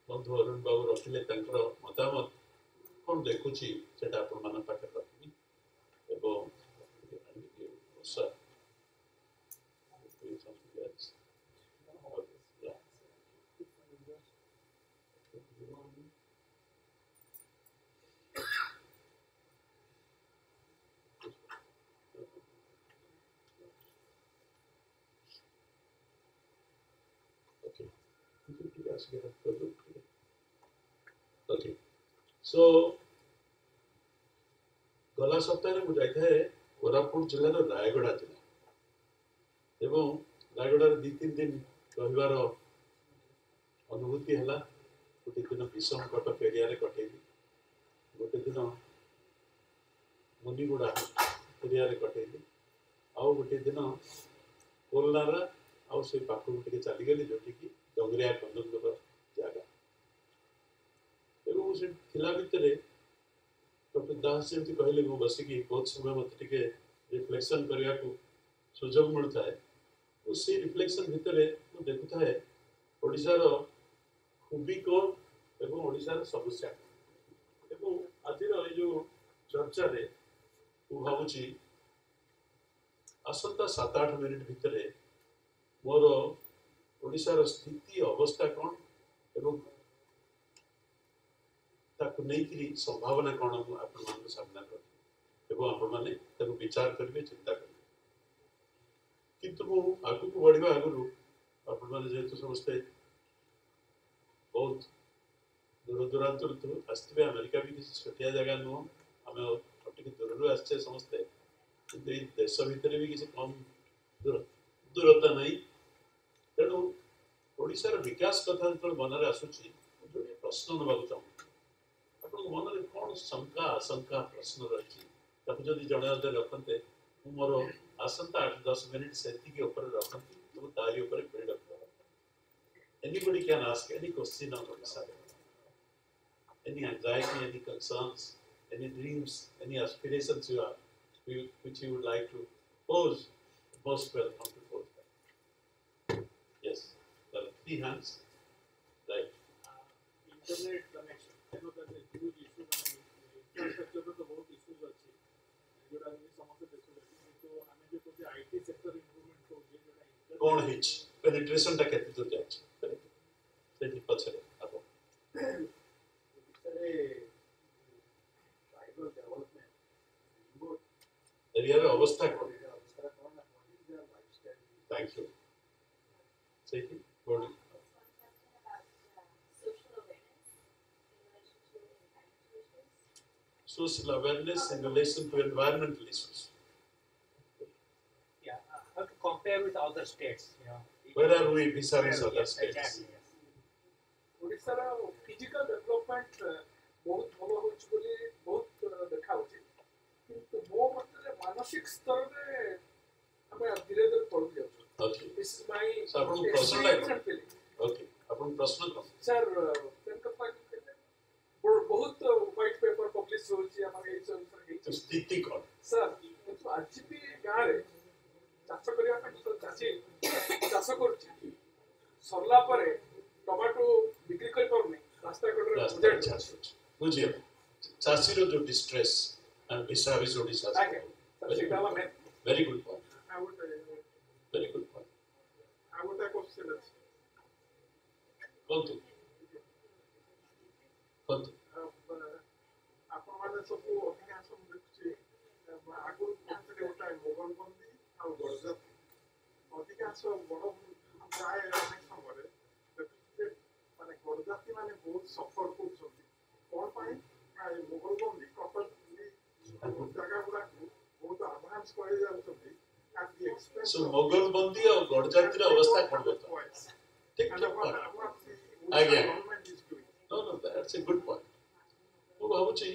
बंधु अरुण बाबू रखिले मतामत कौन देखुची से आपण मान पाखे रखी Okay. So, गला सप्ताह मुझे जाए कोरापुट जिलार रायगड़ा जिला एवं रायगड़ार 2-3 दिन रहिबार अनुभूति है। गोटे दिन विषम कटक एरिया कटेली, गोटे दिन मुनिगुड़ा एरिया कटेली, आउ गोटे दिन कोलनारा आउ से पाखक टे चलीगली जो कि डंगरिया कंदर जगह एवं से भितर डॉक्टर दास जमी कहले मुझे बसिकी बहुत समय मत रिफ्लेक्शन करने को सुजोग मिलता है। तो से रिफ्लेक्शन भितर मुझे देखु थाए ओडिशार खूबी कौन एवं ओडिशार समस्या एवं आज जो चर्चा रे भावुची आसंता 7-8 मिनिट भितर मोर ओडिशार स्थिति अवस्था कौन एवं ताकू नहीं संभावना कौन आपण सामना कर आपण विचार करेंगे चिंता करेंगे। किंतु मु आगु को बढ़िया आगु आपण जेहेतु समस्ते बहुत दूर दूरांतर आसते अमेरिका भी किसी छोटिया जगह नुह आम टे दूर आसचे समस्ते कि देश भितर भी किसी कम दूरता नहीं। तेणु ओडिशार विकास कथा जो मन में आसूची जो प्रश्न नवाक चाहूँ आपन मन में कौन शंका आशंका प्रश्न रही जदि जड़े अधे रखते मोर आसंता 8-10 मिनिट से रखती तो तारी बिल्डअप कर anybody can ask any question on Odisha, any anxiety, any concerns, any dreams, any aspirations you have which you would like to pose, most welcome to pose them. Yes, there are 3 hands. Right. Internet connection. I know that a huge issue infrastructure तो बहुत issues अच्छी जोड़ा भी समस्या देखो तो हमें जो कोई IT sector improvement को जे जोड़ा कौन हिच penetration टा केते तो जाय छै सेठी पछरे आपो सरे ट्राइबल डेवलपमेंट एरिया रे अवस्था कौन thank you Sethi body social awareness in relation to environmental issues. Yeah, how to compare with other states, you know. Where are we vis-a-vis other Yes, states? exactly, yes. ओडिशार physical development बहुत भलो होछ बोली बहुत देखा होछि किंतु मो मते मानसिक स्तर रे हमें धीरे धीरे पड़ जाउ। Okay. This is my So आपन प्रश्न लाइक okay आपन प्रश्न कम सर तेन कथा बहुत व्हाइट पेपर पब्लिश होछि हमर ए सब तो स्थिति कौन सर तो आज भी गाँ रे चाष करिया पे चाषी चाष करछि सरला परे टमाटो बिक्री कर परनी रास्ता कड़े बुझे बुझिए चाषी रो जो डिस्ट्रेस एंड vis-a-vis ओडिशा आगे सर सीधा मैं very good point I would very good point question कौन आपण माने सब अधिकांश देखछि आगुर कोनते गोटा मोबाइल बंदी आ गरजत अधिकांश बड़ प्राय अनेक समय देखछि माने गरजती माने बहुत सफर करछथि कोन पाई प्राय मोबाइल बंदी कटक जगह गुडा बहुत एडवांस करे जाउछथि at the expense so Mughalbandi और गडजातिर अवस्था कोन बता ठीक ठीक आगे no that's a good point मु भाबुची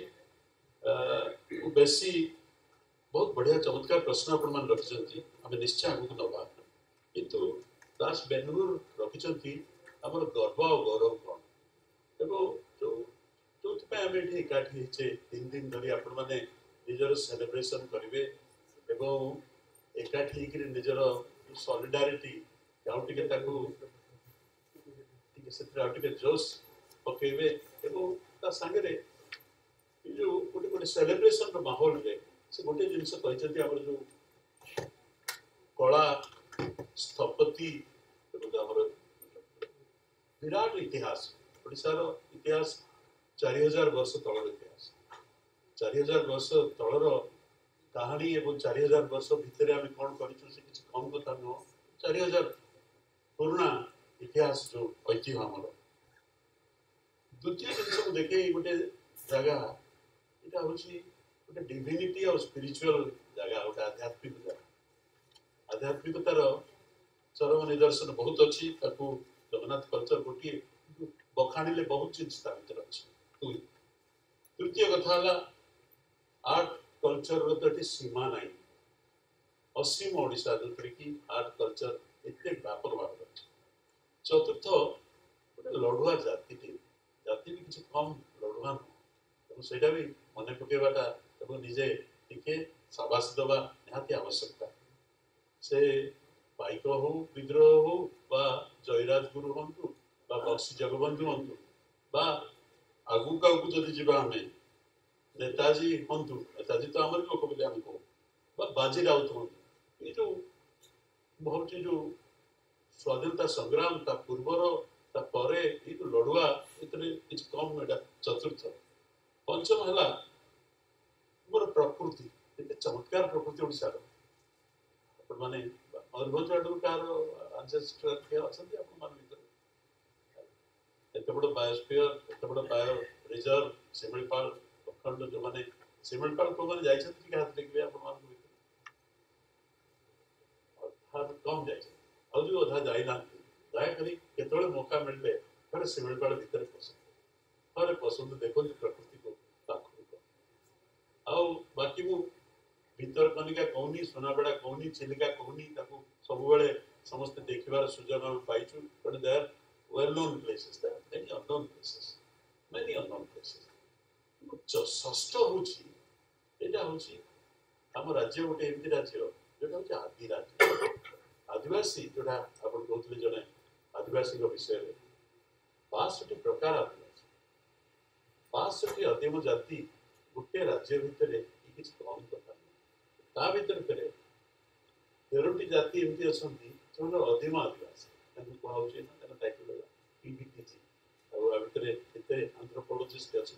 वो बेसी बहुत बढ़िया चमत्कार प्रश्न आपण मान रखिछंती हमें निश्चय आगु नबा किंतु दास बेंगलुरु रखिछंती हमर गर्व और गौरव कोन एवं जो जो पे हमें एठी एकाठी हिचे 3 दिन धरि आपण माने निजर सेलिब्रेशन करिवे एवं एकाठी कि निजर सॉलिडारिटी आउटिके ताकू ठीक से आउटिके जोश पकेबे एवं ता संगे रे जो गोटे गोटे सेलिब्रेशन रो माहौल रे से गोटे जिनस कहते हमर जो कला स्थपति हमर विराट इतिहास ओडिशार इतिहास 4000 वर्ष तलर इतिहास 4000 वर्ष तलर कहानी एवं 4000 वर्ष भितर आम कौन कर कम कथा नुह 4000 पुराना इतिहास जो ऐतिह्य आमर द्वितीय जिनस देखे गोटे जगह এটা হচ্ছে गोटे डिविनिटी और स्पिरिचुअल जगह गोटे आध्यात्मिक जगह आध्यात्मिकतार चरम निदर्शन बहुत अच्छी जगन्नाथ कल्चर गोटे बखाणिले बहुत जिन भर अच्छी तृतीय कथा आर्ट कल्चर तो सीमा ना असीम ओडिशा जो कि आर्ट कल्चर एत व्यापक भाव अच्छे चतुर्थ गोटे लड़ुआ जाति भी किसी कम लड़ुआ नुह तेणु भी मन पकेवाटा निजे टिके साबास दवा निहाती आवश्यकता से पाइक हो विद्रोह हो बा जयराज गुरु हूँ बा बक्सी जगबंधु हूँ आगू आगू जदि जीवा आम नेताजी हूँ नेताजी तो आमर लोक बोली आम कहूँ बाजी राउत हूँ ये जो बहुत जो स्वाधीनता संग्राम ता पूर्वर ता परे ये जो लड़ुआ इतने किसी कम एटा चतुर्थ पंचम है मोर प्रकृति ये चमत्कार प्रकृति ओडिशार माने मयूरभंज आडू कार आंसेस्टर किए अच्छा एत बड़ बायोस्फीयर एत बड़ बायो रिजर्व शिमिपाल अखंड जो मैंने शिमिपाल को मैंने जाइए हाथ देखिए आप कम जाए जो अधा जाना दयाकोरी केतवे मौका मिलले थे शिमिपाल भितर पसंद थे पसंद देखो प्रकृति को बाकी मु भीतर कनिका कहूनी सोनाबेड़ा कहूनी चिलिका कहूनी सब समस्त देखार सुजोग आम पाइचु but they are well known places many unknown places षष्ठ हूँ आम राज्य गोटे एमती राज्य जोटा हूँ आदि राज्य आदिवासी जोटा आप कहते जड़े आदिवासी विषय में 65 प्रकार आदिवासी 65 अदीम जाति गोटे राज्य भितर किसी कम कथा भितर फेरे 13टी जाति एमती अच्छा जो अदीम आदिवासी कहुचे टाइटल पीबीटीजी आते आंथ्रोपोलोजिस्ट अच्छा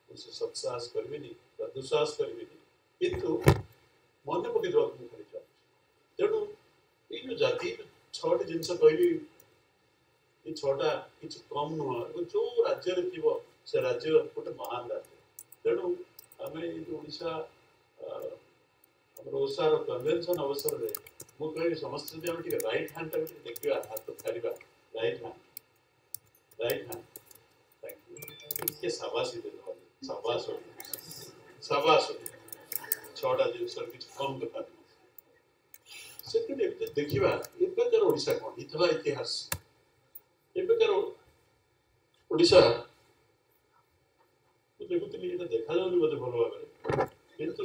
से सत्साहस करी दुस्साहस करी किंतु मन पकड़ खाली चाहूँ तेणु ये जाति 6टी जिनस कहली ये 6टा किसी कम नुह जो राज्य थी से राज्य गोटे महान राज्य तेणु आम ओडिशा ओसार कन्वेंशन अवसर में मुझे कह समस्त जब आम रईट हैंड टाइम देखा हाथ छाड़ा रईट हैंड थैंक यू साबासी दे साबास साबास 6टा जिनस किसी कम कथा से देखा एवकार ओडिशा कौन इतना इतिहास एवकार ओडिशा देखुली देखा जाऊनी मत भल भाव किंतु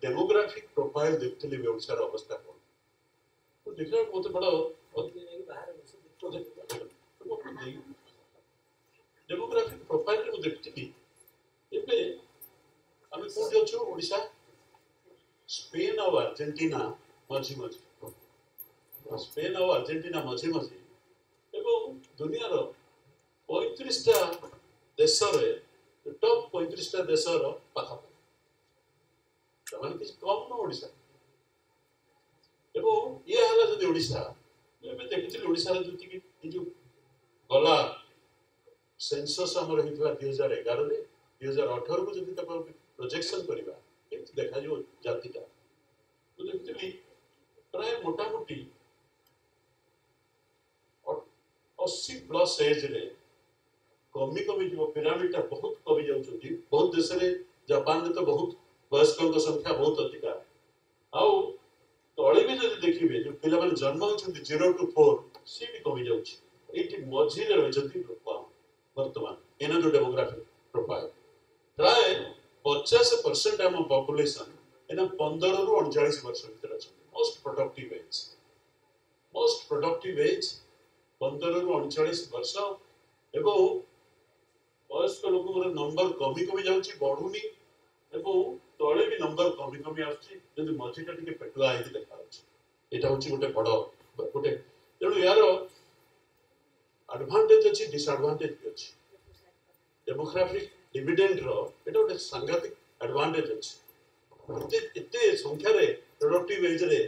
डेमोग्राफिक प्रोफाइल देखुली ओडिशार अवस्था कौन देखा मत बड़ा डेमोग्राफिक प्रोफाइल में देखुली आम कौटी अच्छु ओडिशा स्पेन और अर्जेंटीना मझी मझी स्पेन और अर्जेंटीना मझी मझी एवं दुनियार 35टा देश टॉप 35टा देश पाखापाखि किसी कम न ओडिशा एवं ये है जब ओडिशा देखी ओडिशा जो गला सेंसस आम 2011 में 2018 को जब प्रोजेक्शन करवा देखा जातिटा तो देखी प्राय मोटामोटी 80+ एज रे कमी कमी जो पिरामिड बहुत कमी जाऊँगी बहुत देश में जापान में तो बहुत वयस्कों संख्या बहुत अधिक आउ तले भी जब देखिए जो पिला जन्म होती 0 to 4 सी भी कमी जाऊँगी मझी रही बर्तमान एना जो डेमोग्राफिक प्रोफाइल प्राय 50% आम पॉपुलेशन एना 15 ରୁ 39 वर्ष भीतर अच्छा मोस्ट प्रोडक्टिव एज 15 ରୁ 39 वर्ष एवं वयस्क लोक नंबर कमी कमी जाऊँगी बढ़ुनी एवं तले भी नंबर कमी कमी आसुच्ची मझीटा टिके पेटुआ होती देखा यहाँ हूँ गोटे बड़ गोटे तेणु यार एडवांटेज अच्छी डिसएडवांटेज भी अच्छी डेमोग्राफिक डिविडेंड एटा गोटे सांघातिक एडवांटेज अच्छी एते संख्या रे प्रोडक्टिव एज रे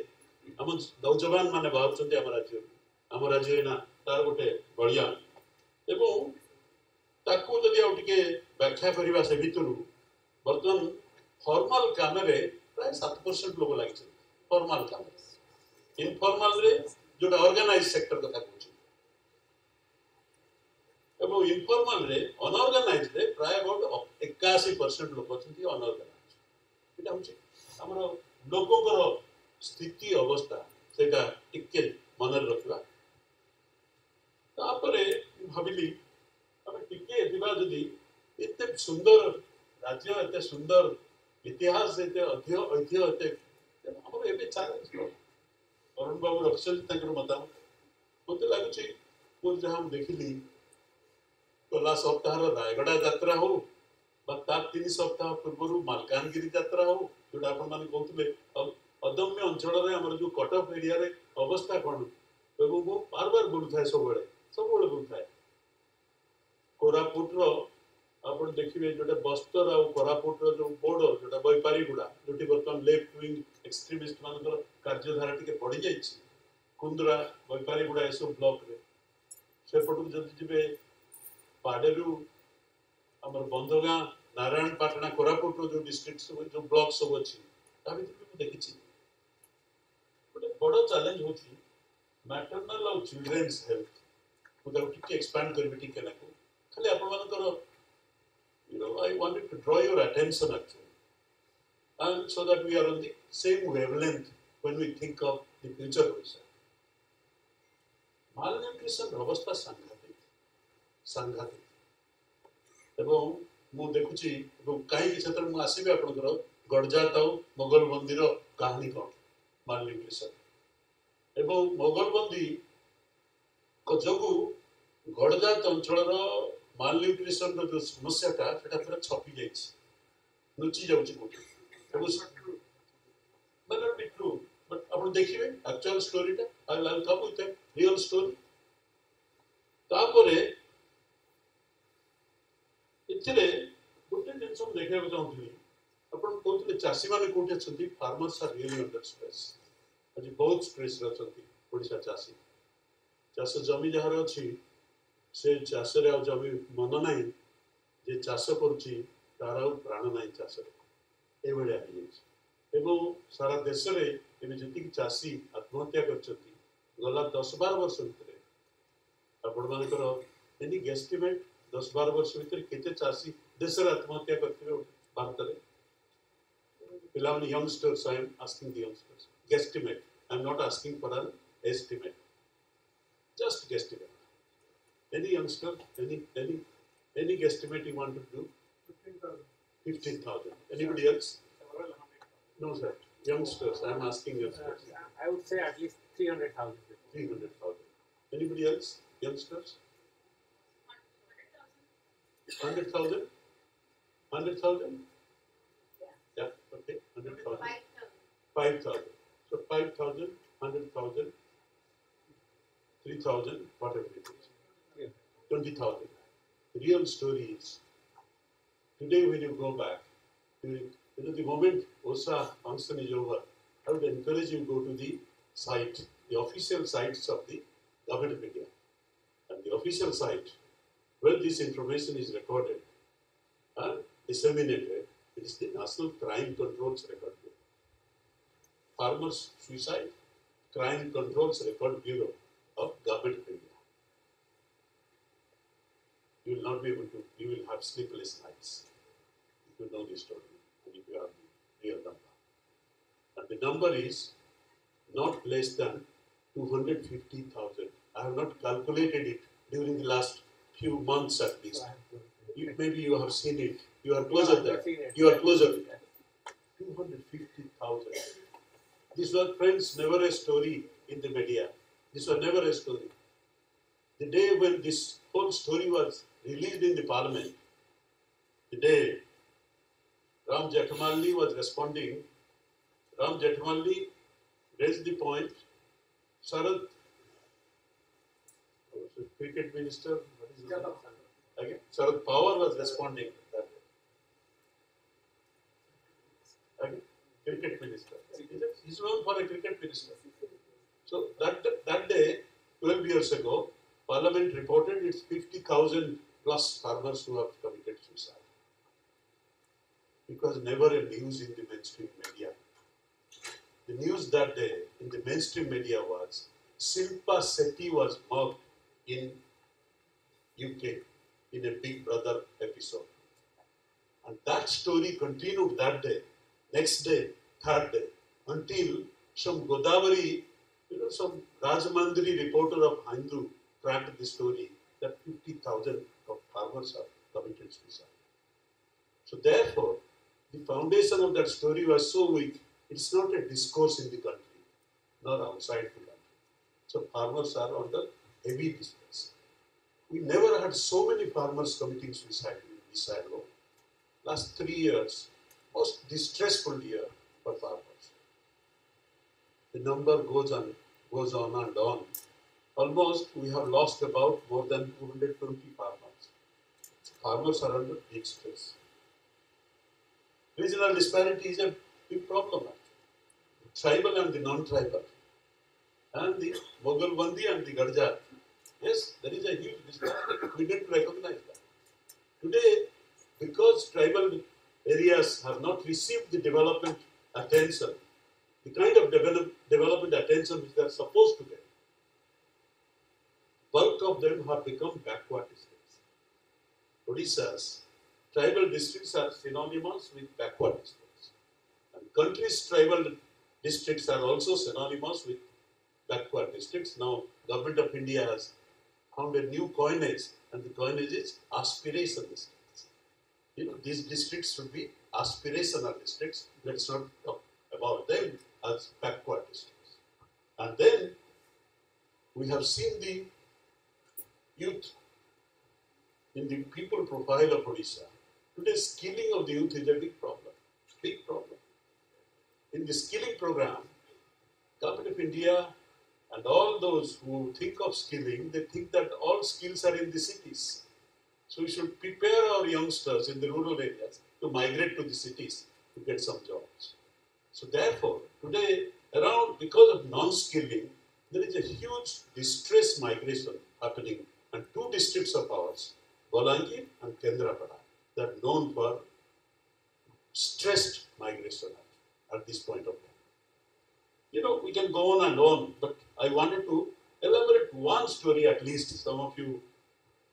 आम नौजवान माने बाहर आम राज्य ना तार गोटे बलिया एवं ताकू जदि आउ टिके व्याख्या करबा से भितरु बर्तमान फॉर्मल काम रे प्राय 7% लोग लगी फॉर्मल काम इनफॉर्मल रे जोटा ऑर्गेनाइज सेक्टर कथा कहूँ एवं इनफॉर्मल रे अनऑर्गेनाइज रे प्राय अबाउट 81% लोग अच्छे अनऑर्गेनाइज यहाँ हूँ आमर लोकों स्थिति अवस्था सेटा टिके मन रखा तापरे भाविली आम टिके जदि एते सुंदर राज्य एते सुंदर इतिहास एते ऐतिह्य एते आमर एबे चैलेंज अरुण बाबू रखिछन्ति मतामत मत लगुच जहाँ देखिली गला सप्ताह रायगड़ा यात्रा हो 3 सप्ताह पूर्व मालकानगिरी यात्रा हो जोटा आपण कहते अदम्य अंचल आम जो कटक एरिया रे अवस्था कौन वो बार बार बुलू था सब बुलू था कोरापुट आप देखिए जोटा बस्तर आ कोरापुट जो बॉर्डर जोटा बैपारीगुड़ा जो बर्तमान लेफ्ट विंग एक्सट्रीमिस्ट मान कार्यधारा टी बढ़ी जा कुंदरा बैपारीगुड़ा एसब ब्लॉक रे सेपटू जब जी पाडेरू आम बंधगाँ नारायणपाटना कोरापुट जो डिस्ट्रिक्ट सब जो ब्लॉक सब अच्छी देखी गोटे बड़ चैलेंज हो मैटरनाल और चिल्ड्रेन्स हेल्थ मुझे एक्सपैंड करी खाली आप I wanted to draw your attention actually, and so that we are on the same wavelength when we think of the future vision. Malnutrition अवस्था सांघातिक एवं मु देखुची कहीं क्षेत्र में आसबे आपनकर गड़जात आउ मोगल मंदिर कहानी कौन मालन्यूट्रिशन एवं मोगल बंदी जोगु गड़जात अंचल मालन्यूट्रिशन जो समस्या था पूरा छपी जाइए लुचि जाऊँगी कोटी may not be true but आप देखिए एक्चुअल स्टोरी टा I'll come with a real story तापरे इतने गोटे जिन सब देखा चाहूँगी अपन कहते चाषी मैंने कौटे अच्छे farmers are really under stress आज बहुत स्ट्रेस अच्छा ओडिशा चाषी चाष जमी जार अच्छी से चाष जमी मन ना जे चाष करुच्ची तार प्राण ना चाष एवं सारा देश में जी चाषी आत्महत्या कर गला 10-12 वर्ष भितर आपण मानकर एनी गेस्टिमेट 10-12 वर्ष भितर केते चाषी देश आत्महत्या करथिबे भारत में पिला youngsters I am asking the youngsters guesstimate I am not asking for an estimate just guesstimate any youngster any guesstimate you want to do 15,000 anybody else no sir youngsters I am asking youngsters I would say at least 300,000 300,000 anybody else youngsters 100,000 100,000 yeah okay 100,000 5,000 so 5,000 100,000 3,000 whatever it is yeah 20,000 the real story is today when you go back the moment OSA function is over I would encourage you to go to the site the official sites of the government of India and the official site where this information is recorded and disseminated it is the National Crime Controls Record Bureau Farmers Suicide Crime Controls Record Bureau of Government of India. You will not be able to, you will have sleepless nights if you know this story and if you have the real number. And the number is not less than 250,000. I have not calculated it during the last few months at least. Maybe you have seen it. You are closer there. You are closer there. 250,000. This was, friends, never a story in the media. This was never a story. The day when this whole story was released in the parliament, the day Ram Jethmalli was responding, Ram Jethmalli raised the point, Sharad, cricket minister, what is his name? Again, Sharad Pawar was responding that day. Again, cricket minister. He's known for a cricket minister. So that day, 12 years ago, Parliament reported it's 50,000 plus farmers who have committed suicide. it was never a news in the mainstream media. The news that day in the mainstream media was Shilpa Shetty was mugged in UK in a Big Brother episode. And that story continued that day, next day, third day, until some Godavari, some Rajamandri reporter of Hindu cracked the story that 50,000 of farmers have committed suicide. So therefore, the foundation of that story was so weak, it's not a discourse in the country, nor outside the country. So farmers are under heavy distress. We never had so many farmers committing suicide in this side alone. Last 3 years, most distressful year for farmers. The number goes on and on. Almost we have lost about more than 220 farmers. Farmers are under big stress. Regional disparity is a big problem actually. Tribal and the non-tribal. And the Moghalbandi and the Gadjar. Yes, there is a huge disparity. We didn't recognize that. Today, because tribal areas have not received the development attention, the kind of development attention which they are supposed to get, bulk of them have become backward districts. Odisha's tribal districts are synonymous with backward districts. And country's tribal districts are also synonymous with backward districts. Now, Government of India has found a new coinage, and the coinage is aspiration districts. These districts should be aspirational districts. Let's not talk about them as backward districts. And then we have seen the youth in the people profile of Odisha. Today, skilling of the youth is a big problem. Big problem. In the skilling program, Government of India and all those who think of skilling, they think that all skills are in the cities. So we should prepare our youngsters in the rural areas to migrate to the cities to get some jobs. So therefore, today, because of non-skilling, there is a huge distress migration happening, and two districts of ours, Balangir and Kendrapada, they are known for stressed migration at this point of time. We can go on and on, but I wanted to elaborate one story at least. Some of you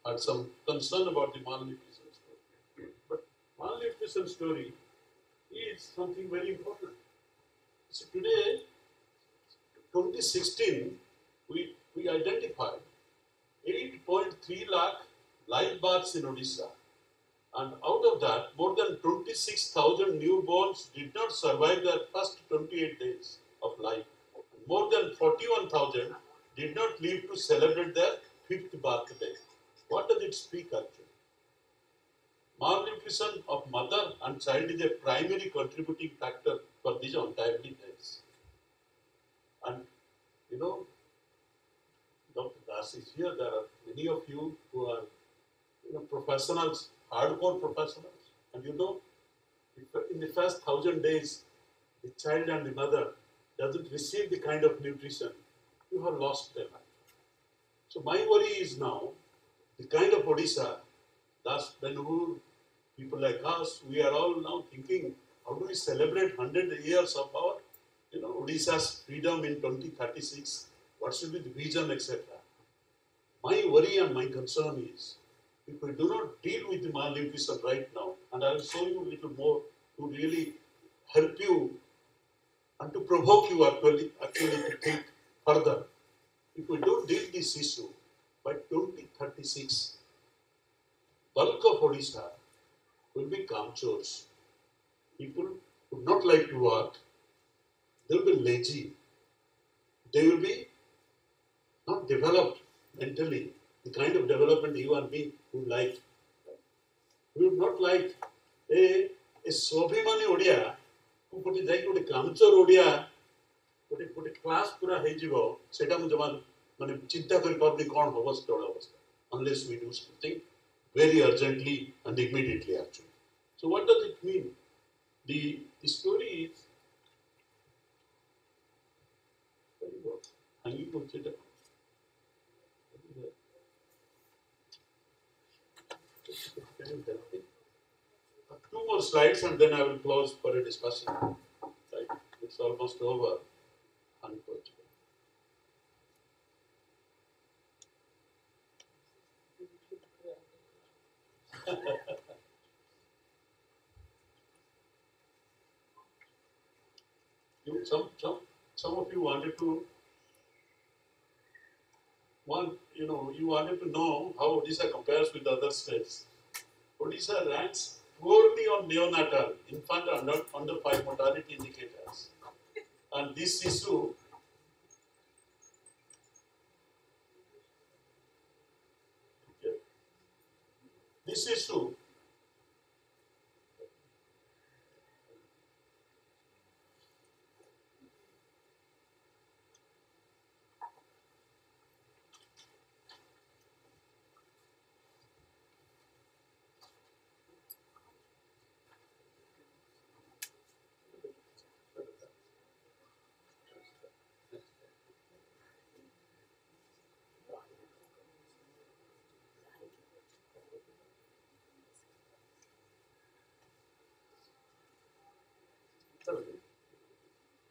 had some concern about the malnutrition story. But malnutrition story is something very important. So today, 2016, we identified 8.3 lakh live births in Odisha. And out of that, more than 26,000 newborns did not survive their first 28 days of life. More than 41,000 did not live to celebrate their 5th birthday. What does it speak actually? Malnutrition of mother and child is a primary contributing factor for these untimely deaths. And Dr. Das is here. There are many of you who are professionals, hardcore professionals. And if in the first 1,000 days, the child and the mother doesn't receive the kind of nutrition, you have lost their life. So my worry is now, the kind of Odisha, Das Benhur, people like us, we are all now thinking, how do we celebrate 100 years of our, Odisha's freedom in 2036? What should be the vision, etc. My worry and my concern is, if we do not deal with the malnutrition right now, and I will show you a little more to really help you and to provoke you actually to think further. If we don't deal this issue, by 2036, bulk of Odisha will be kamchors. People would not like to work. They will be lazy. They will be not developed mentally, the kind of development you and me would like. We would not like a Swabhimani Odia who put it like a kamchor Odia, put a class pura hejibo, seta mujaman mane chinta kari parni kon hobas toda avastha, unless we do something very urgently and immediately actually. So what does it mean? The story is very good. Hanging consider. Two more more slides and then I will close for a discussion. Right? It's almost over, unfortunately. Some of you wanted to you wanted to know how Odisha compares with other states. Odisha ranks poorly on neonatal, infant under 5 mortality indicators. And this issue, this issue,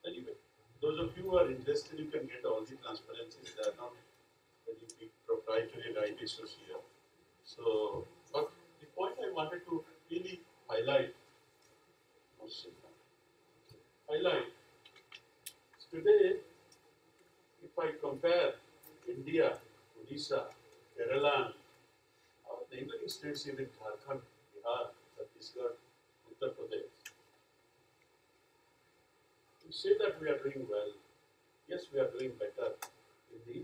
anyway, those of you who are interested, you can get all the transparencies. They are not very big proprietary right issues here. So, but the point I wanted to really highlight, today, if I compare India, Odisha, Kerala, and our neighboring states, even Jharkhand, Bihar, Chhattisgarh, Uttar Pradesh, to say that we are doing well, yes, we are doing better in the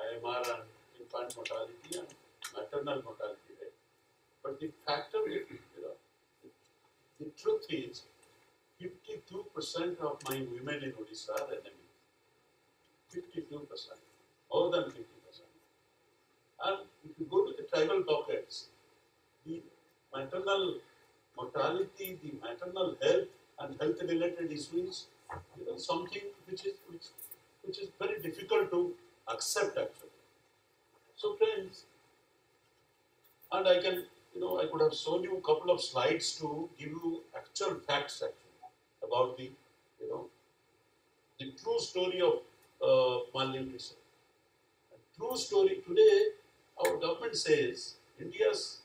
IMR and infant mortality and maternal mortality rate. But the factor, the truth is, 52% of my women in Odisha are anemic. 52%, more than 50%. And if you go to the tribal pockets, the maternal mortality, the maternal health and health-related issues, something which is very difficult to accept actually. So friends, and I can, I could have shown you a couple of slides to give you actual facts actually about the, the true story of malnutrition. A true story today, our government says India's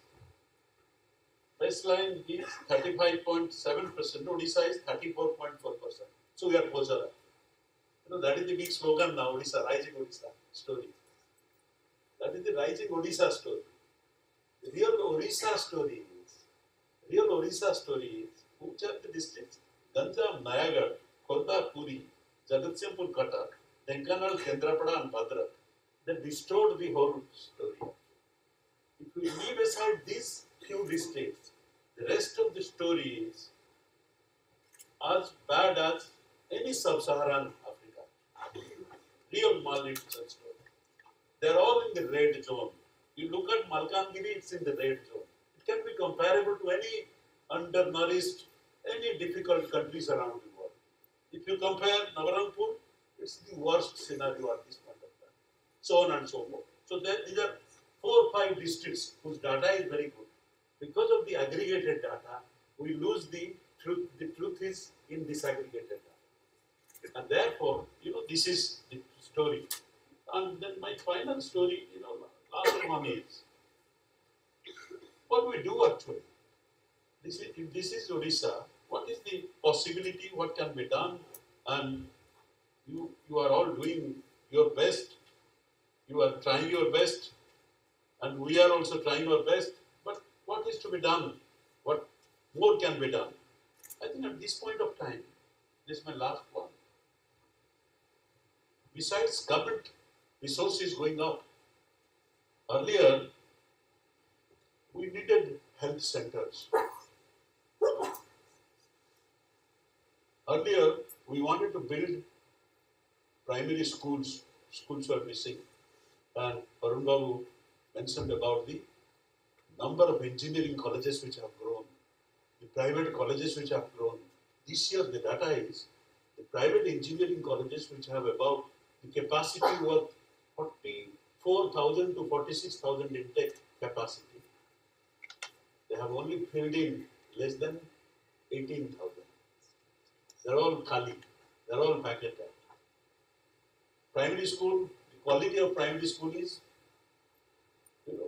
baseline is 35.7%, Odisha is 34.4%. So we are closer. That is the big slogan now, Odisha, rising Odisha story. That is the rising Odisha story. The real Odisha story is, which are the districts? Ganjam, Nayagarh, Khorda, Puri, Jagatsinghpur, Cuttack, Dhenkanal, Kendrapada and Bhadrak. They distorted the whole story. If we leave aside these few districts, the rest of the story is as bad as any sub-Saharan Africa. Real malnutrition story. They are all in the red zone. You look at Malkangiri, it's in the red zone. It can be comparable to any undernourished, any difficult countries around the world. If you compare Nabarangpur, it's the worst scenario at this point of time. So on and so forth. So these are 4 or 5 districts whose data is very good. Because of the aggregated data, we lose the truth. The truth is in disaggregated data. And therefore, this is the story. And then my final story, last one is, what we do actually. If this is Odisha, what is the possibility, what can be done? And you are all doing your best. You are trying your best. And we are also trying our best. But what is to be done? What more can be done? I think at this point of time, this is my last one. Besides government resources going up, earlier we needed health centers. Earlier we wanted to build primary schools. Schools were missing. And Arun Babu mentioned about the number of engineering colleges which have grown, the private colleges which have grown. This year the data is the private engineering colleges which have about the capacity worth 44,000 to 46,000 intake capacity. They have only filled in less than 18,000. They're all khali. They're all packet. Primary school, the quality of primary school is, you know,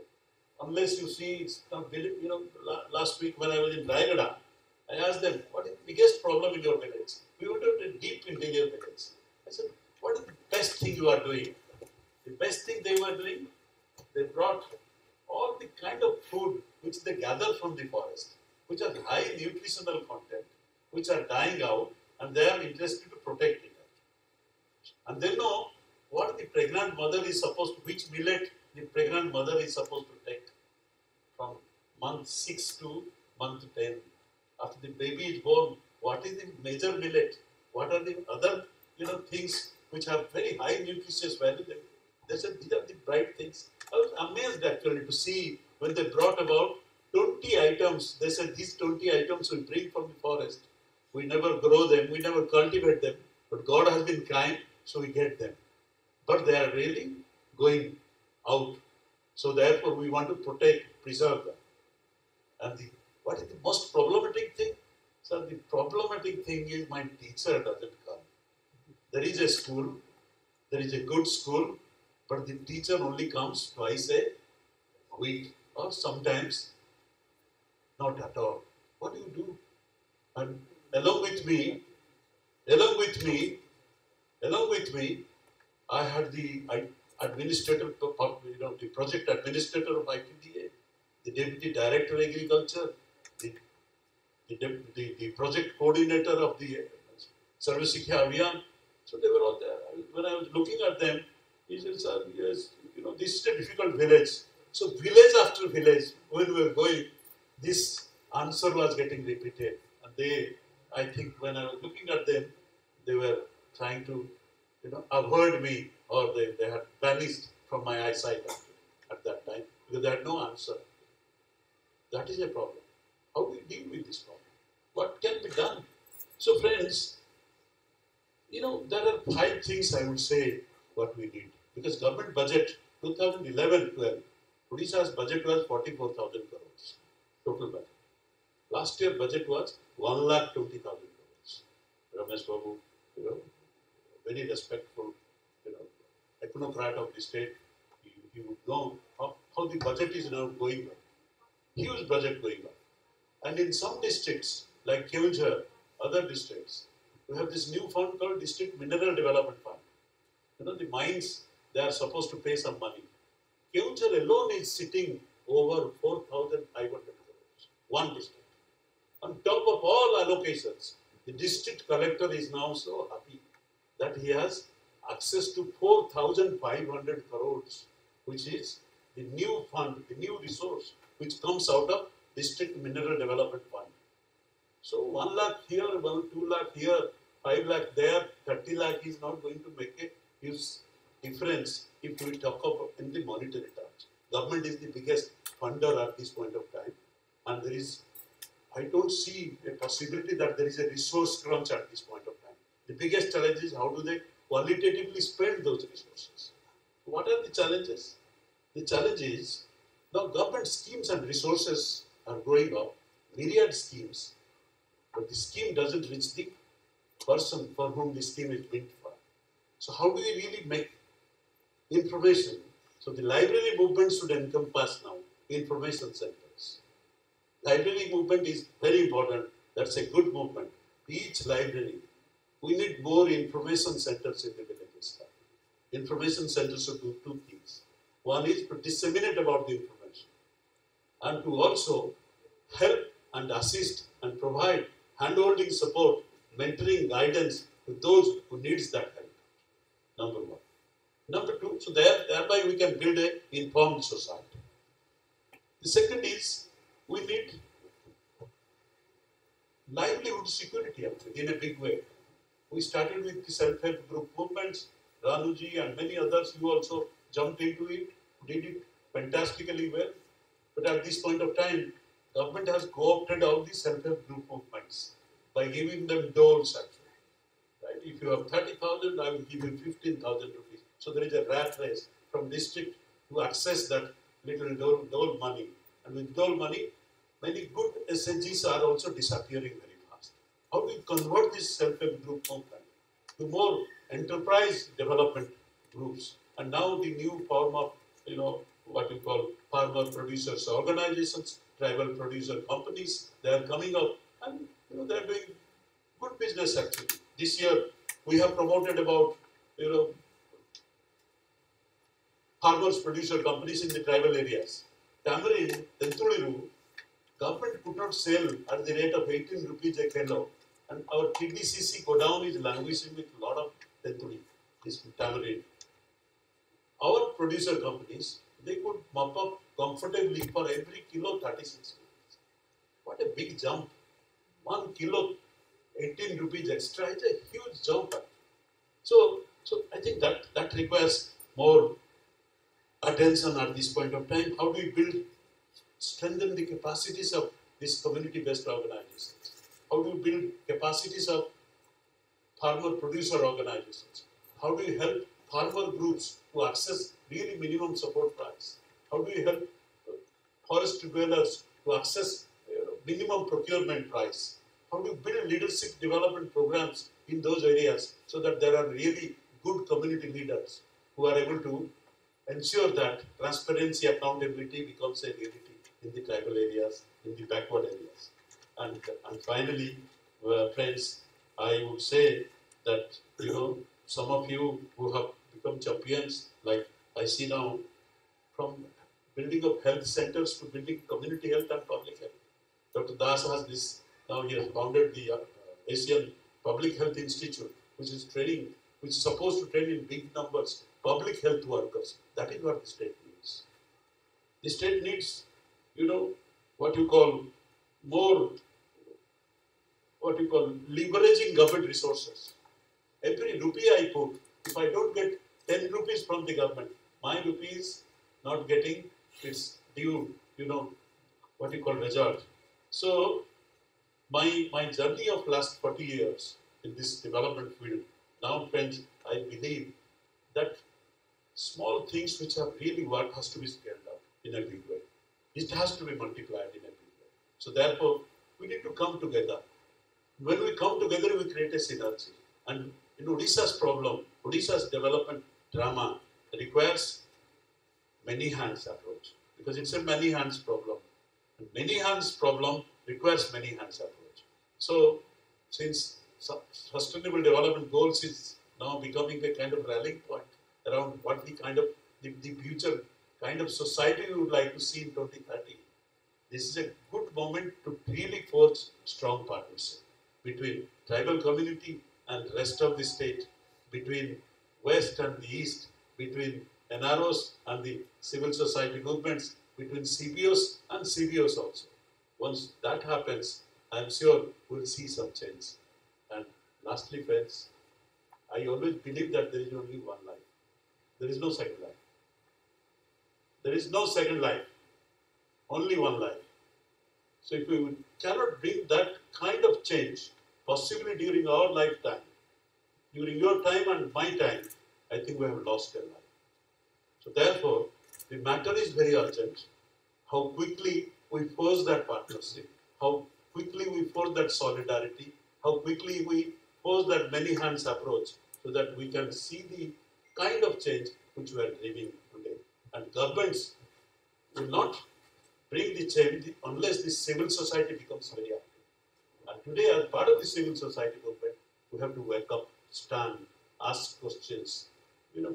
unless you see it's not built, you know, last week when I was in Raigada, I asked them, what is the biggest problem in your village? We went to a deep interior village. I said, what is the best thing you are doing? The best thing they were doing, they brought all the kind of food which they gather from the forest, which are high nutritional content, which are dying out, and they are interested to protect it. And they know what the pregnant mother is supposed to, which millet the pregnant mother is supposed to take from month 6 to month 10. After the baby is born, what is the major millet? What are the other, you know, things which have very high nutritious value? They said these are the bright things. I was amazed actually to see when they brought about 20 items. They said these 20 items we bring from the forest. We never grow them, we never cultivate them, but God has been kind, so we get them. But they are really going out. So therefore we want to protect, preserve them. And what is the most problematic thing? So the problematic thing is my teacher doesn't come. There is a school, there is a good school, but the teacher only comes twice a week or sometimes not at all. What do you do? And along with me, I had the administrator, you know, the project administrator of ITDA, the deputy director of agriculture, the project coordinator of the Service Sikkha Abhiyan. So they were all there. When I was looking at them, he said, sir, yes, you know, this is a difficult village. So village after village, when we were going, this answer was getting repeated. And they, I think when I was looking at them, they were trying to, you know, avoid me, or they had vanished from my eyesight at that time because they had no answer. That is a problem. How do we deal with this problem? What can be done? So friends, you know, there are 5 things I would say what we need. Because government budget 2011-12, Odisha's budget was 44,000 crores, total budget. Last year budget was 1,20,000 crores. Ramesh Babu, you know, very respectful, you know, technocrat of the state, you would know how the budget is now going up. Huge budget going up. And in some districts, like Keonjhar, other districts, we have this new fund called District Mineral Development Fund. You know, the mines, they are supposed to pay some money. Keonjhar alone is sitting over 4,500 crores, one district. On top of all allocations, the district collector is now so happy that he has access to 4,500 crores, which is the new fund, the new resource, which comes out of District Mineral Development Fund. So 1 lakh here, 2 lakh here, 5 lakh there, 30 lakh is not going to make a huge difference if we talk about in the monetary terms. Government is the biggest funder at this point of time, and there is, I don't see a possibility that there is a resource crunch at this point of time. The biggest challenge is how do they qualitatively spend those resources. What are the challenges? The challenge is now government schemes and resources are growing up, myriad schemes, but the scheme doesn't reach the person for whom the scheme is meant for. So how do we really make information? So the library movement should encompass now information centers. Library movement is very important. That's a good movement. Each library, we need more information centers in the villages. Information centers should do 2 things. One is to disseminate about the information, and to also help and assist and provide hand-holding support, mentoring, guidance to those who needs that help. Number 1. Number 2, so thereby we can build an informed society. The second is we need livelihood security in a big way. We started with the self-help group movements, Ranuji and many others, you also jumped into it, did it fantastically well. But at this point of time, government has co-opted all the self-help group movements by giving them doles actually. Right? If you have 30,000, I will give you 15,000 rupees. So there is a rat race from district to access that little dole money. And with dole money, many good SNGs are also disappearing very fast. how do we convert this self-help group movement to more enterprise development groups? And now the new form of, what you call farmer producers organizations, tribal producer companies, they are coming up and they are doing good business actually. This year we have promoted about farmers producer companies in the tribal areas. Tamarind, Tentuliru, government could not sell at the rate of 18 rupees a kilo, and our TDCC godown is languishing with a lot of Tentuli, this tamarind. Our producer companies, they could mop up comfortably for every kilo 36 rupees. What a big jump. 1 kilo 18 rupees extra is a huge jump. So I think that requires more attention at this point of time. How do we strengthen the capacities of these community-based organizations? How do we build capacities of farmer-producer organizations? How do we help farmer groups to access really minimum support price? How do we help forest dwellers to access minimum procurement price? How do you build leadership development programs in those areas so that there are really good community leaders who are able to ensure that transparency, accountability becomes a reality in the tribal areas, in the backward areas. And finally, friends, I would say that, some of you who have become champions, like I see now, from building of health centers to building community health and public health. Dr. Das has this, now he has founded the Asian Public Health Institute, which is supposed to train in big numbers public health workers. That is what the state needs. The state needs, what you call leveraging government resources. Every rupee I put, if I don't get 10 rupees from the government, my rupee is not getting its due, what you call result. So my journey of last 40 years in this development field, now friends, I believe that small things which have really worked has to be scaled up in a big way. It has to be multiplied in a big way. So therefore, we need to come together. When we come together, we create a synergy. And in Odisha's problem, Odisha's development drama requires many hands approach, because it's a many hands problem. And many hands problem requires many hands approach. So since sustainable development goals is now becoming a kind of rallying point around what the future kind of society we would like to see in 2030, this is a good moment to really forge strong partnership between tribal community and rest of the state, between West and the East, between NROs and the civil society movements, between CBOs and CBOs also. Once that happens, I'm sure we'll see some change. And lastly, friends, I always believe that there is only one life. There is no second life. There is no second life. Only one life. So if we cannot bring that kind of change, possibly during our lifetime, during your time and my time, I think we have lost a life. So therefore, the matter is very urgent. How quickly we force that partnership, how quickly we force that solidarity, how quickly we force that many hands approach, so that we can see the kind of change which we are dreaming today. And governments will not bring the change unless the civil society becomes very active. And today, as part of the civil society movement, we have to wake up, stand, ask questions,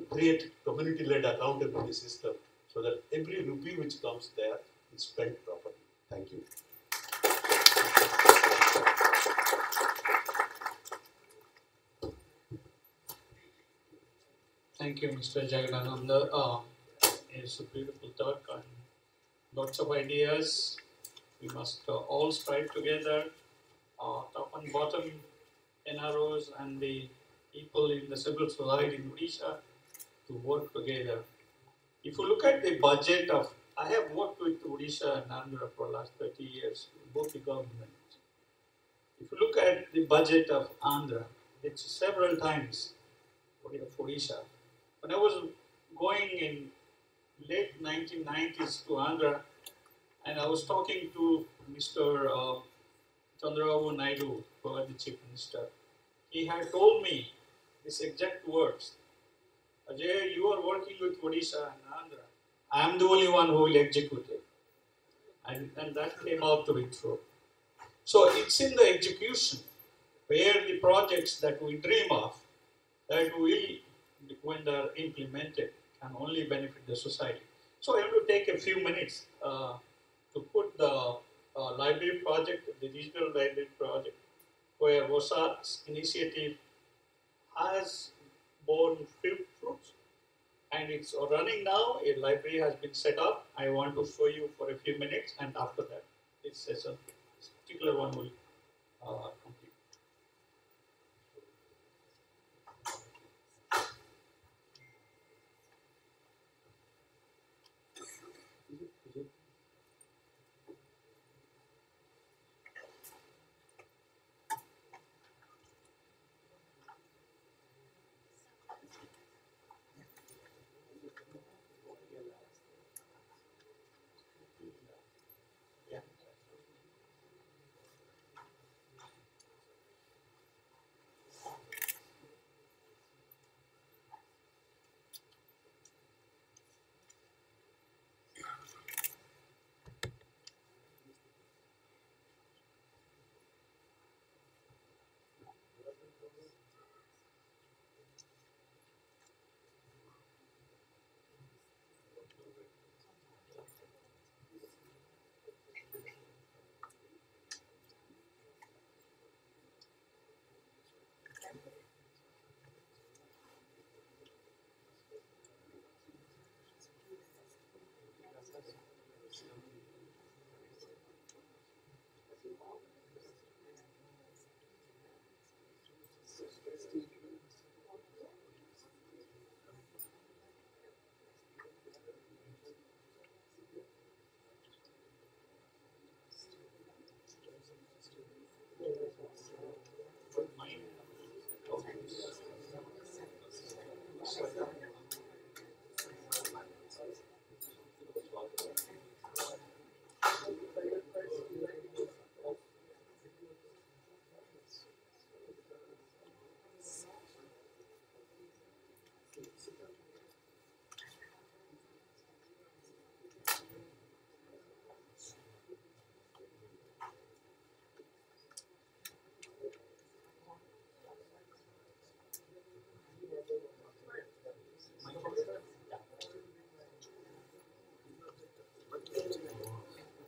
create community-led accountability system, so that every rupee which comes there is spent properly. Thank you. Thank you, Mr. Jagadananda. It's a beautiful talk and lots of ideas. We must all strive together, top and bottom NROs and the people in the civil society in Odisha, to work together. If you look at the budget of, I have worked with Odisha and Andhra for the last 30 years, both the governments. If you look at the budget of Andhra, it's several times of Odisha. When I was going in late 1990s to Andhra, and I was talking to Mr. Chandrababu Naidu, before the Chief Minister, he had told me these exact words. Ajay, you are working with Odisha and Andhra. I am the only one who will execute it. And that came out to be true. So it's in the execution where the projects that we dream of, that will, when they're implemented, can only benefit the society. So I have to take a few minutes to put the library project, the digital library project, where WOSA's initiative has borne fruits and it's running now. A library has been set up. I want to show you for a few minutes, and after that, this session, this particular one will complete. Yeah.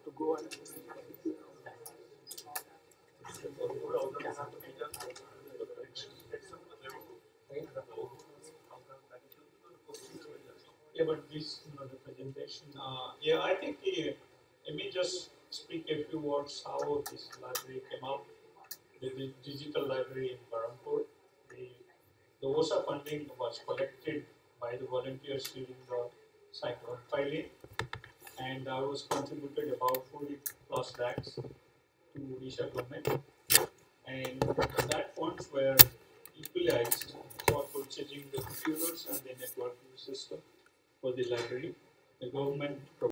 To go and yeah, but this, the presentation, yeah, I think let me just speak a few words how this library came up. The digital library in Barampur. The OSA funding was collected by the volunteers during the cyclone filing, and was contributed about 40 plus lakhs to Odisha government, and that funds were utilized for purchasing the computers and the networking system for the library. The government